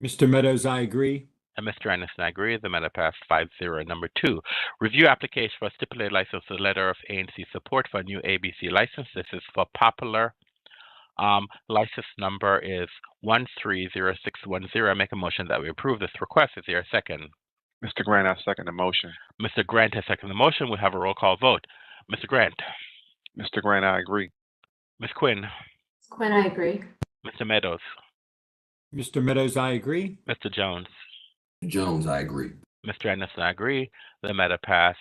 Mr. Meadows, I agree. And Mr. Anderson, I agree. The matter passed 5-0. Number 2, review application for a stipulated license, a letter of ANC support for a new ABC license. This is for Popular. License number is 130610. I make a motion that we approve this request. Is there a second? Mr. Grant, I second the motion. Mr. Grant has seconded the motion. We'll have a roll call vote. Mr. Grant. Mr. Grant, I agree. Ms. Quinn. Ms. Quinn, I agree. Mr. Meadows. Mr. Meadows, I agree. Mr. Jones. Jones, I agree. Mr. Anderson, I agree. The matter passed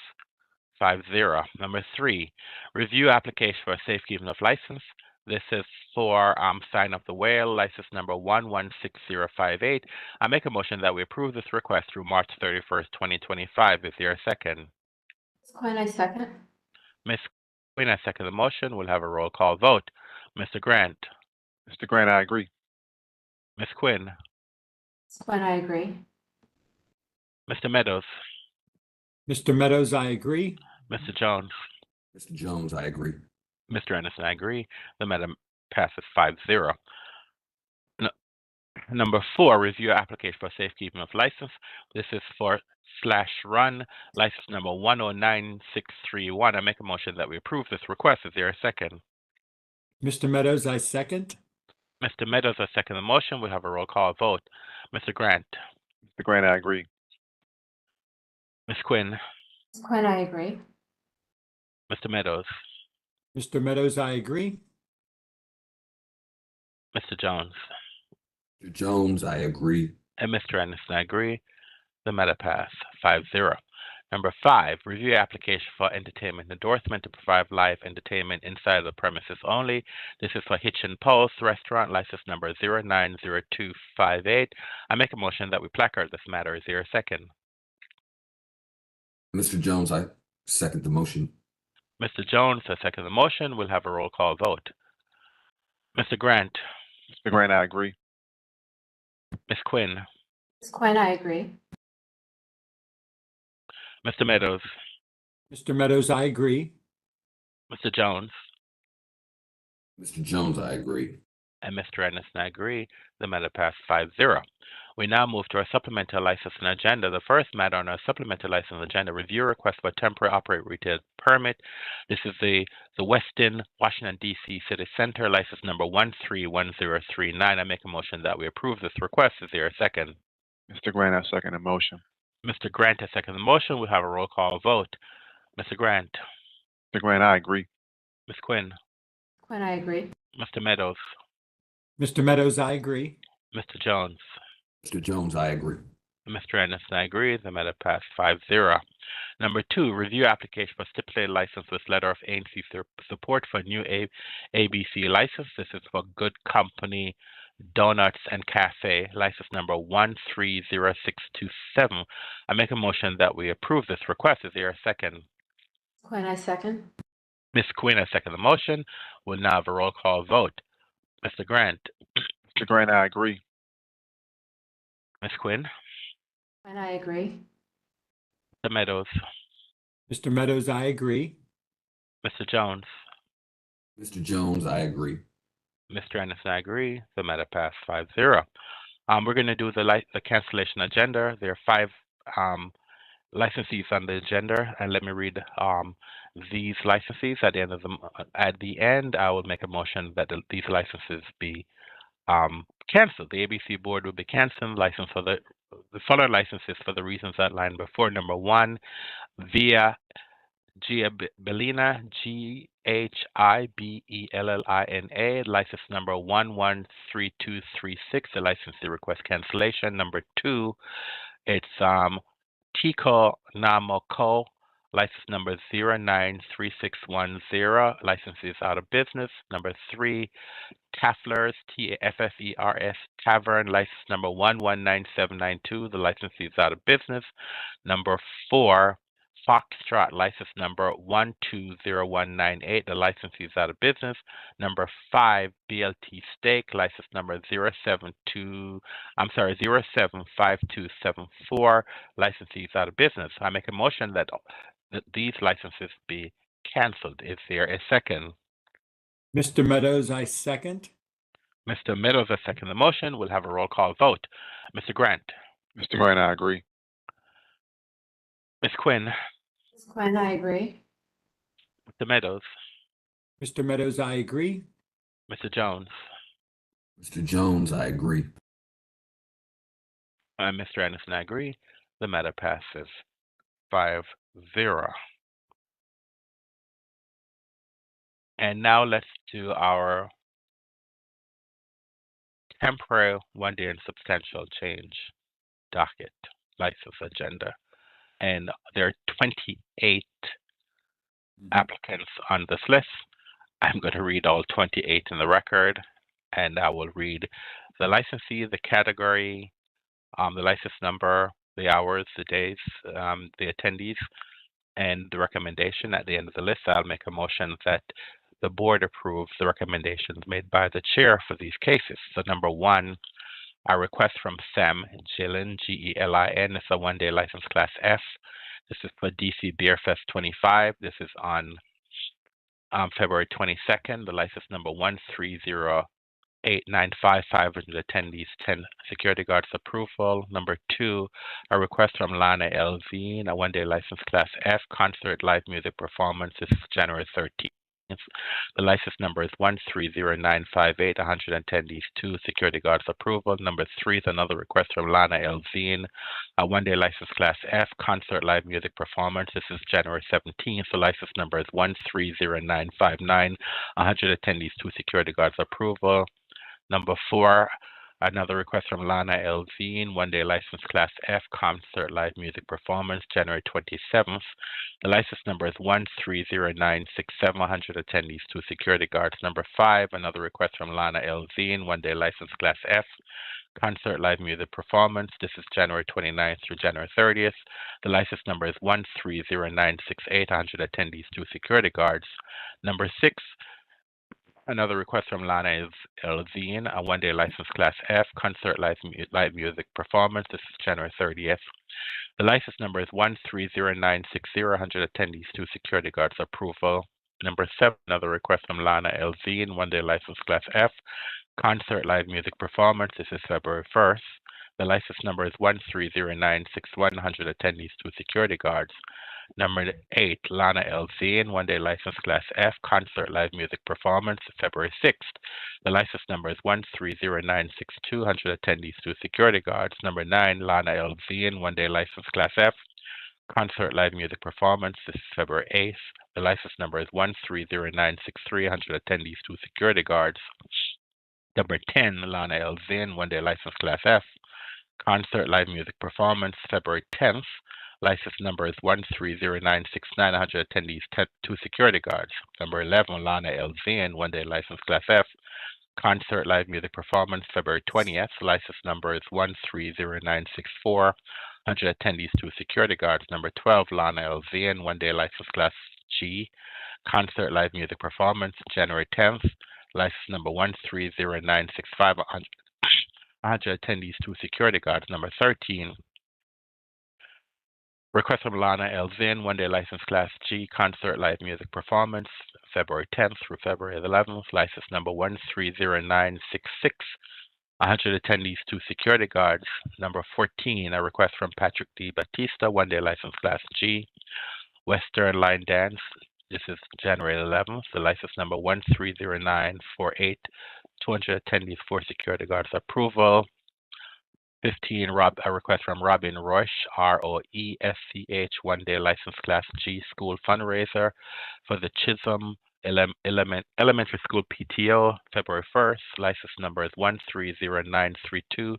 5-0. Number 3, review application for a safekeeping of license. This is for Sign of the Whale, license number 116058. I make a motion that we approve this request through March 31st, 2025. Is there a second? Ms. Quinn, I second. Ms. Quinn, I second the motion. We'll have a roll call vote. Mr. Grant. Mr. Grant, I agree. Ms. Quinn, Ms. Quinn, I agree. Mr. Meadows, Mr. Meadows, I agree. Mr. Jones, Mr. Jones, I agree. Mr. Anderson, I agree. The matter passes 5-0. Number 4, review application for safekeeping of license. This is for /run, license number 109631. I make a motion that we approve this request. Is there a second? Mr. Meadows, I second. Mr. Meadows, I second the motion. We'll have a roll call vote. Mr. Grant, Mr. Grant, I agree. Ms. Quinn, Ms. Quinn, I agree. Mr. Meadows, Mr. Meadows, I agree. Mr. Jones, Mr. Jones, I agree. and Mr. Anderson, I agree. The matter passed 5-0. Number 5, review application for entertainment endorsement to provide live entertainment inside the premises only. This is for Hitch and Pulse Restaurant, license number 090258. I make a motion that we placard this matter. Is there a second? Mr. Jones, I second the motion. Mr. Jones, I second the motion. We'll have a roll call vote. Mr. Grant, Mr. Grant, I agree. Ms. Quinn, Ms. Quinn, I agree. Mr. Meadows, Mr. Meadows, I agree. Mr. Jones, Mr. Jones, I agree. and Mr. Anderson, I agree. The matter passed 5-0. We now move to our supplemental licensing agenda. The first matter on our supplemental license agenda, review request for temporary operate retail permit. This is the Westin, Washington, D.C. City Center, license number 131039. I make a motion that we approve this request. Is there a second? Mr. Grant, I second the motion. Mr. Grant, I second the motion. We'll have a roll call vote. Mr. Grant, Mr. Grant, I agree. Ms. Quinn, Ms. Quinn, I agree. Mr. Meadows, Mr. Meadows, I agree. Mr. Jones, Mr. Jones, I agree. and Mr. Anderson, I agree. The matter passed 5-0. Number 2, review application for stipulated license with letter of agency support for new ABC license. This is for Good Company Donuts and Cafe, license number 130627. I make a motion that we approve this request. Is there a second? Ms. Quinn, I second. Ms. Quinn, I second the motion. We'll now have a roll call vote. Mr. Grant, Mr. Grant, I agree. Ms. Quinn, Quinn, I agree. Mr. Meadows, Mr. Meadows, I agree. Mr. Jones, Mr. Jones, I agree. Mr. Anderson, I agree. The matter passed 5-0. We're going to do the cancellation agenda. There are 5 licensees on the agenda, and let me read these licensees. At the end, I will make a motion that these licenses be canceled. The ABC board will be canceled. License for the following licenses for the reasons outlined before. Number 1, Via Giabellina, GHIBELLINA, license number 113236. The licensee request cancellation. Number 2, it's Tico Namoko, license number 093610. License is out of business. Number 3, Tafflers, TAFFERS Tavern, license number 119792. The licensee is out of business. Number 4, Foxtrot, license number 120198. The licensee is out of business. Number 5, BLT Steak, license number 075274. Licensee is out of business. I make a motion that these licenses be canceled. Is there a second? Mr. Meadows, I second. Mr. Meadows, I second the motion. We'll have a roll call vote. Mr. Grant, Mr. Grant, I agree. Ms. Quinn, Ms. Quinn, I agree. Mr. Meadows, Mr. Meadows, I agree. Mr. Jones, Mr. Jones, I agree. and Mr. Anderson, I agree. The matter passes 5-0. And now let's do our temporary 1-day and substantial change docket license agenda. And there are 28 applicants on this list. I'm going to read all 28 in the record, and I will read the licensee, the category, the license number, the hours, the days, the attendees, and the recommendation. At the end of the list, I'll make a motion that the board approves the recommendations made by the chair for these cases. So number one, a request from SEM, Gillen, Gelin. It's a one-day license class F. This is for DC Beer Fest 25. This is on February 22nd. The license number 1308955, 500 attendees, 10 security guards approval. Number two, a request from Lana Elvine, a one-day license class F, concert live music performance. This is January 13th. The license number is 1309588, 100 attendees, 2 security guards approval. Number three is another request from Lana Elvine, a one-day license class F, concert live music performance. This is January 17th. The license number is 1309959, 100 attendees, 2 security guards approval. Number four, another request from Lana Elvine, one-day license class F, concert live music performance, January 27th. The license number is 13096, 100 attendees, 2 security guards. Number five, another request from Lana Elvine, one-day license class F, concert live music performance. This is January 29th through January 30th. The license number is 13096, 100 attendees, 2 security guards. Number six, another request from Lana Elvine, a one-day license class F, concert live music performance. This is January 30th. The license number is 13096, 100 attendees, 2 security guards approval. Number seven, another request from Lana Elvine, one-day license class F, concert live music performance. This is February 1st. The license number is 13096, 100 attendees, 2 security guards. Number eight, Lana Elvine, one-day license class F, concert live music performance, February 6th. The license number is 13096, 200 attendees, 2 security guards. Number nine, Lana Elvine, one-day license class F, concert live music performance. This is February 8th. The license number is 13096, 100 attendees, 2 security guards. Number 10, Lana Elvine, one-day license class F, concert live music performance, February 10th. License number is 13096, 900 attendees, 2 security guards. Number 11, Lana Elvine, one-day license class F, concert live music performance, February 20th. License number is 13096, 100 attendees, 2 security guards. Number 12, Lana Elvine, one-day license class G, concert live music performance, January 10th. License number 13096, 100 attendees, 2 security guards. Number 13, request from Lana Elvine, one-day license class G, concert live music performance, February 10th through February 11th. License number 13096, 100 attendees, 2 security guards. Number 14, a request from Patrick D. Batista, one-day license class G, Western Line Dance. This is January 11th. The license number 1309482, 200 attendees, 4 security guards approval. 15, a request from Robin Roesch, Roesch, one-day license class G school fundraiser for the Chisholm Elementary School PTO, February 1st. License number is 1309322,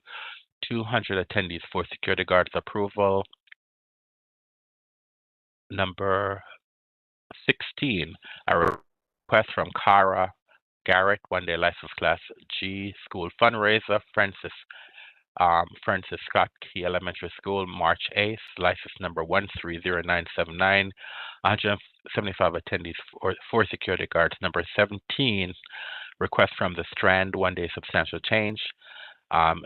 200 attendees, 4 security guards approval. Number 16, a request from Cara Garrett, one-day license class G school fundraiser, Francis Scott Key Elementary School, March 8th. License number 1309979, 175 attendees, 4 security guards. Number 17, request from the Strand, one-day substantial change.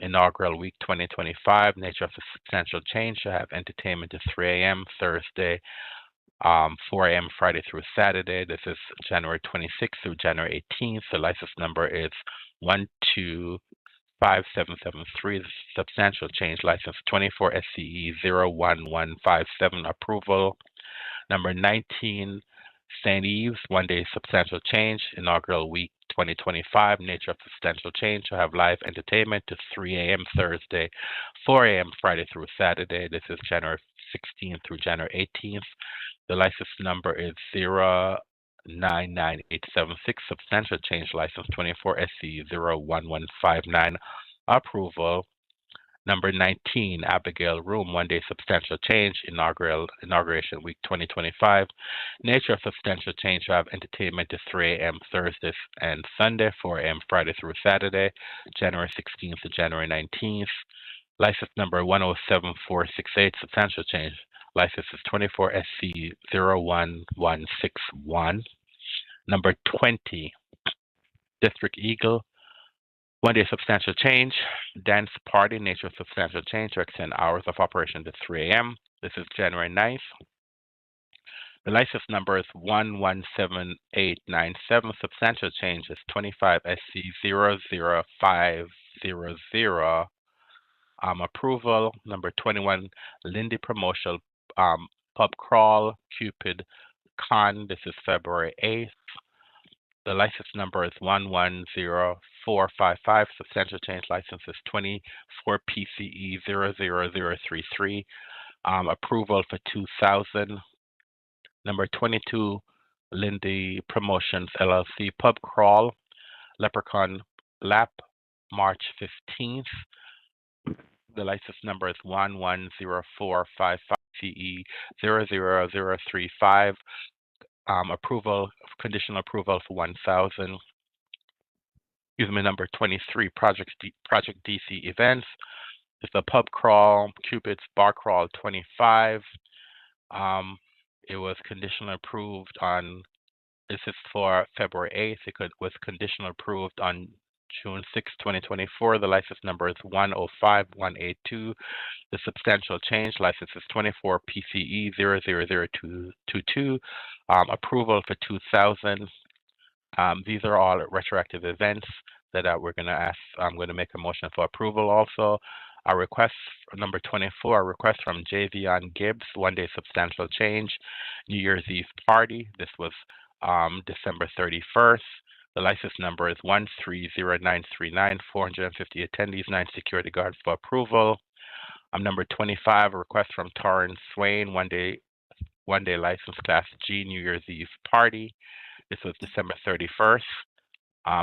Inaugural week 2025, nature of the substantial change to have entertainment at 3 a.m. Thursday, 4 a.m. Friday through Saturday. This is January 26th through January 18th. The license number is 1257773. Substantial change license 24 SCE 01157 approval. Number 19, St. Eve's, one-day substantial change, inaugural week 2025, nature of substantial change to have live entertainment to 3 a.m. Thursday, 4 a.m. Friday through Saturday. This is January 16th through January 18th. The license number is 099876, substantial change license 24 SC 01159 approval. Number 19, Abigail Room, one-day substantial change, inauguration week 2025. Nature of substantial change to have entertainment to 3 a.m. Thursday and Sunday, 4 a.m. Friday through Saturday, January 16th to January 19th. License number 107468, substantial change. License is 24 SC 01161. Number 20, District Eagle, 1-day substantial change, dance party, nature substantial change to extend hours of operation to 3 a.m. This is January 9th. The license number is 117897. Substantial change is 25 SC 00500. Approval number 21, Lindy Promotional Pub Crawl Cupid Con. This is February 8th. The license number is 110455. Substantial change license is 24 PCE 00033. Approval for 2000. Number 22, Lindy Promotions LLC Pub Crawl Leprechaun Lap, March 15th. The license number is 110455 CE 00035. Conditional approval for 1,000. Excuse me, number 23, Project DC Events. It's a pub crawl, Cupid's Bar Crawl 25. It was conditionally approved on, this is for February 8th. It was conditionally approved on June 6, 2024. The license number is 105182. The substantial change license is 24 PCE 00022. Approval for 2000. These are all retroactive events that we're going to ask. I'm going to make a motion for approval also. Our request, number 24, a request from Javion Gibbs, 1-day substantial change, New Year's Eve party. This was December 31st. The license number is 130939, 450 attendees, 9 security guards for approval. Number 25, a request from Torrance Swain, one-day license class G, New Year's Eve party. This was December 31st.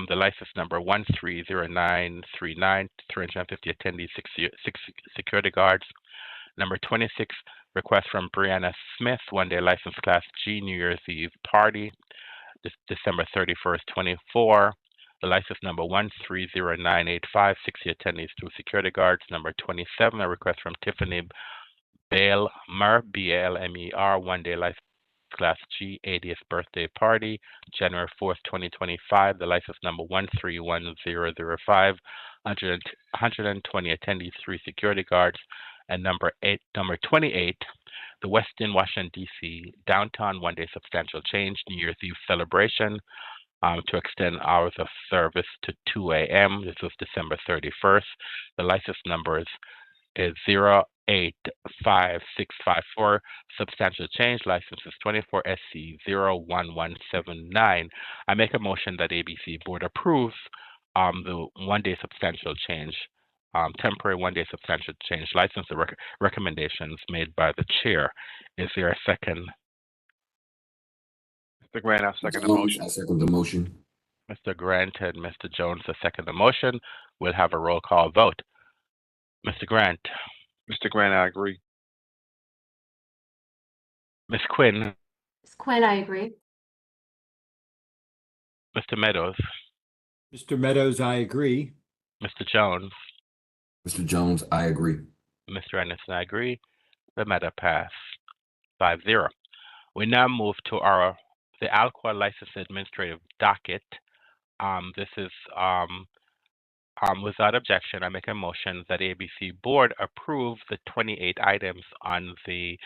The license number 130939, 350 attendees, 6 security guards. Number 26, request from Brianna Smith, 1-day license class G, New Year's Eve party. This December 31st, 24. The license number 130985, 60 attendees, 2 security guards. Number 27, a request from Tiffany Balmer, BLMER, 1-day license class G, 80th birthday party, January 4th, 2025. The license number 131005, 120 attendees, 3 security guards. And number 28, the Westin, Washington, D.C. Downtown 1-day substantial change, New Year's Eve celebration to extend hours of service to 2 a.m. This was December 31st. The license number is 085654. Substantial change license is 24 SC 01179. I make a motion that ABC Board approves the 1-day substantial change, temporary 1-day substantial change license, the recommendations made by the chair. Is there a second? Mr. Grant, I second the Jones, motion. I second the motion. Mr. Grant and Mr. Jones to second the motion. We'll have a roll call vote. Mr. Grant. Mr. Grant, I agree. Ms. Quinn. Ms. Quinn, I agree. Mr. Meadows. Mr. Meadows, I agree. Mr. Jones. Mr. Jones, I agree. Mr. Anderson, I agree. The matter passed 5-0. We now move to the alcohol license administrative docket. This is without objection, I make a motion that ABC Board approve the 28 items on the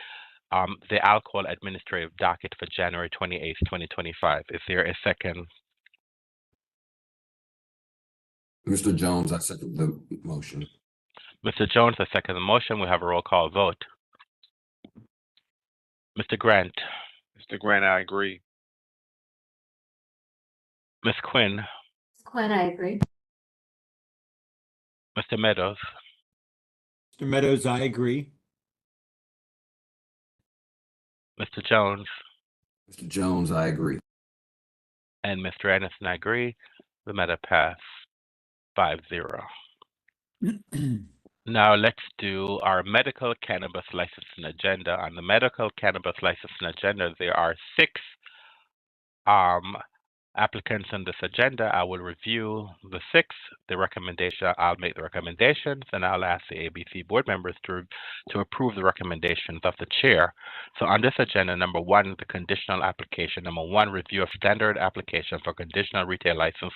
alcohol administrative docket for January 28th, 2025. Is there a second? Mr. Jones, I second the motion. Mr. Jones, I second the motion. We have a roll call vote. Mr. Grant. Mr. Grant, I agree. Ms. Quinn. Ms. Quinn, I agree. Mr. Meadows. Mr. Meadows, I agree. Mr. Jones. Mr. Jones, I agree. And Mr. Anderson, I agree. The matter passed 5-0. Now let's do our medical cannabis licensing agenda. On the medical cannabis licensing agenda, there are 6 applicants on this agenda. I will review the six, I'll make the recommendations, and I'll ask the ABC board members to approve the recommendations of the chair. So on this agenda, number one, the conditional application. Number one, review of standard application for conditional retail license.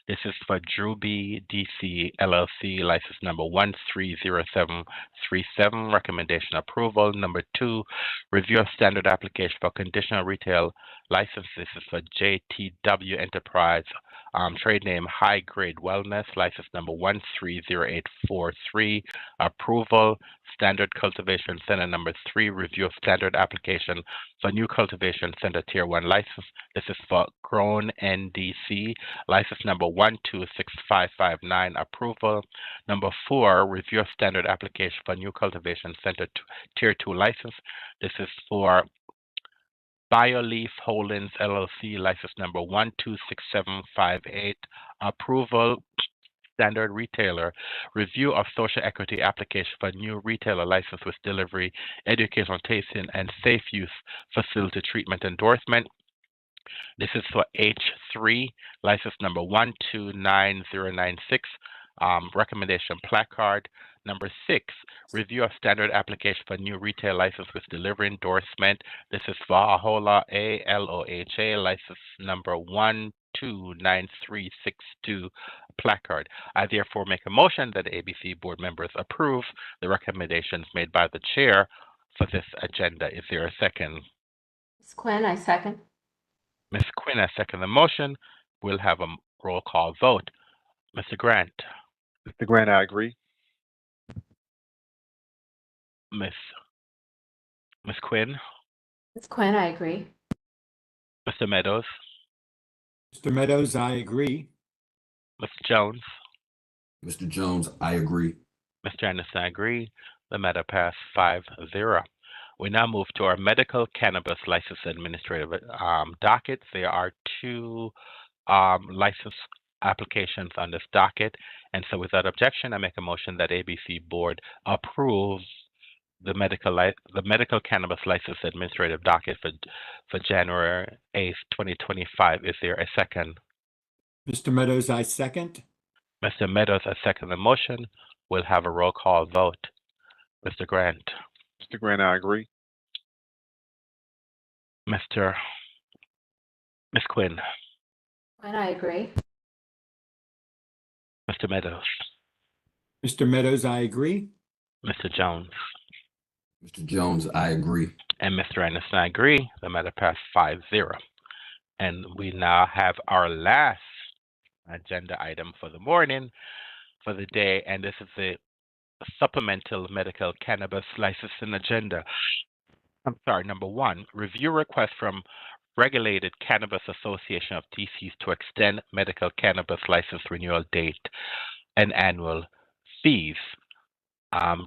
This is for Druby DC LLC, license number 130737, recommendation approval. Number two, review of standard application for conditional retail license. This is for JTW Enterprise, trade name High Grade Wellness, license number 130843, approval. Standard Cultivation Center number three, review of standard application for new cultivation center tier 1 license. This is for Grown NDC, license number 126559, approval. Number four, review of standard application for new cultivation center tier 2 license. This is for BioLeaf Holdings LLC, license number 126758, approval. Standard retailer, review of social equity application for new retailer license with delivery, educational tasting, and safe use facility treatment endorsement. This is for H3, license number 129096, recommendation placard. Number six, review of standard application for new retail license with delivery endorsement. This is for Ahola ALOHA, license number 129362, placard. I therefore make a motion that the ABC board members approve the recommendations made by the chair for this agenda. Is there a second? Ms. Quinn, I second. Ms. Quinn, I second the motion. We'll have a roll call vote. Mr. Grant. Mr. Grant, I agree. Ms. Quinn. Ms. Quinn, I agree. Mr. Meadows. Mr. Meadows, I agree. Mr. Jones. Mr. Jones, I agree. Mr. Anderson, I agree. The matter passed 5-0. We now move to our medical cannabis license administrative docket. There are two license applications on this docket, and so without objection, I make a motion that ABC board approves the medical cannabis license administrative docket for January 8th, 2025. Is there a second? Mr. Meadows, I second. Mr. Meadows, I second the motion. We'll have a roll call vote. Mr. Grant. Mr. Grant, I agree. Ms. Quinn. Quinn, I agree. Mr. Meadows. Mr. Meadows, I agree. Mr. Jones. Mr. Jones, I agree. And Mr. Anderson, I agree. The matter passed 5-0. And we now have our last agenda item for the morning, for the day, and this is the supplemental medical cannabis licensing agenda. Number one, review request from Regulated Cannabis Association of DC to extend medical cannabis license renewal date and annual fees.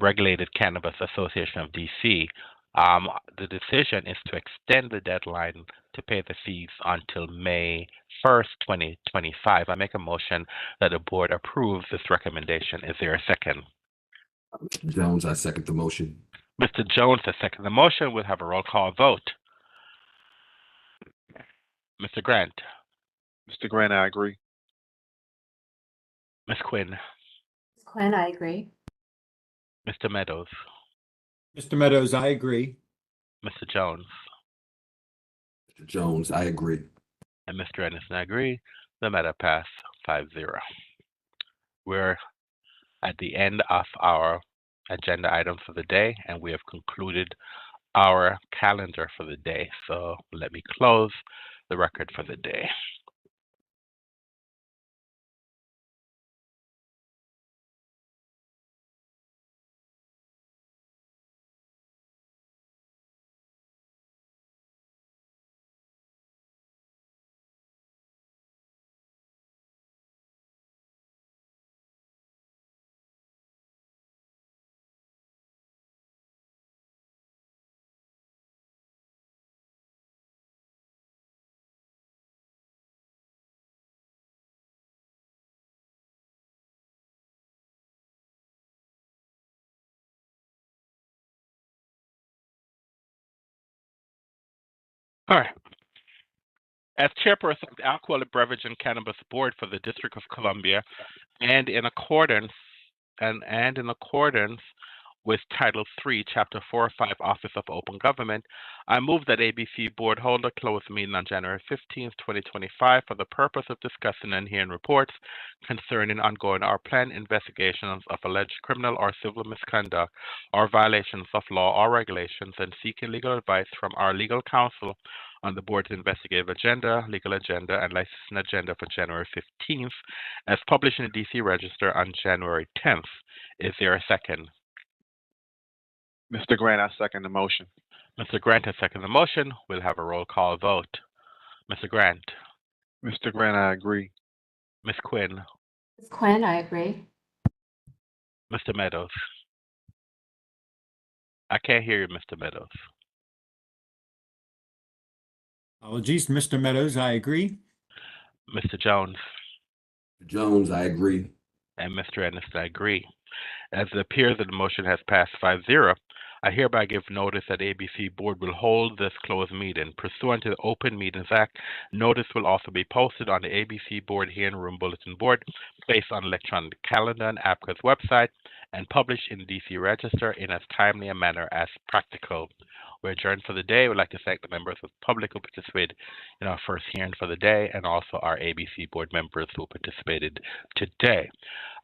Regulated Cannabis Association of DC. The decision is to extend the deadline to pay the fees until May 1st, 2025. I make a motion that the board approves this recommendation. Is there a second? Mr. Jones, I second the motion. Mr. Jones has seconded the motion. We'll have a roll call vote. Mr. Grant. Mr. Grant, I agree. Ms. Quinn. Ms. Quinn, I agree. Mr. Meadows. Mr. Meadows, I agree. Mr. Jones. Mr. Jones, I agree. And Mr. Anderson, I agree. The matter passed 5-0. We're at the end of our agenda items for the day, and we have concluded our calendar for the day. So let me close the record for the day. All right. As chairperson of the Alcoholic Beverage and Cannabis Board for the District of Columbia, and in accordance with Title III, Chapter 405, Office of Open Government, I move that ABC Board hold a closed meeting on January 15th, 2025 for the purpose of discussing and hearing reports concerning ongoing or planned investigations of alleged criminal or civil misconduct or violations of law or regulations and seeking legal advice from our legal counsel on the board's investigative agenda, legal agenda, and licensing agenda for January 15th, as published in the DC Register on January 10th. Is there a second? Mr. Grant, I second the motion. Mr. Grant has seconded the motion. We'll have a roll call vote. Mr. Grant. Mr. Grant, I agree. Ms. Quinn. Ms. Quinn, I agree. Mr. Meadows. I can't hear you, Mr. Meadows. Apologies, Mr. Meadows, I agree. Mr. Jones. Jones, I agree. And Mr. Anderson, I agree. As it appears that the motion has passed 5-0, I hereby give notice that ABC Board will hold this closed meeting. Pursuant to the Open Meetings Act, notice will also be posted on the ABC Board Hearing Room Bulletin Board, placed on electronic calendar and ABCA's website, and published in the DC Register in as timely a manner as practical. We're adjourned for the day. We'd like to thank the members of the public who participated in our first hearing for the day, and also our ABC Board members who participated today.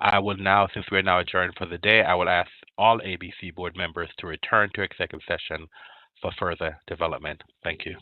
I will now, since we're now adjourned for the day, I will ask all ABC Board members to return to executive session for further development. Thank you.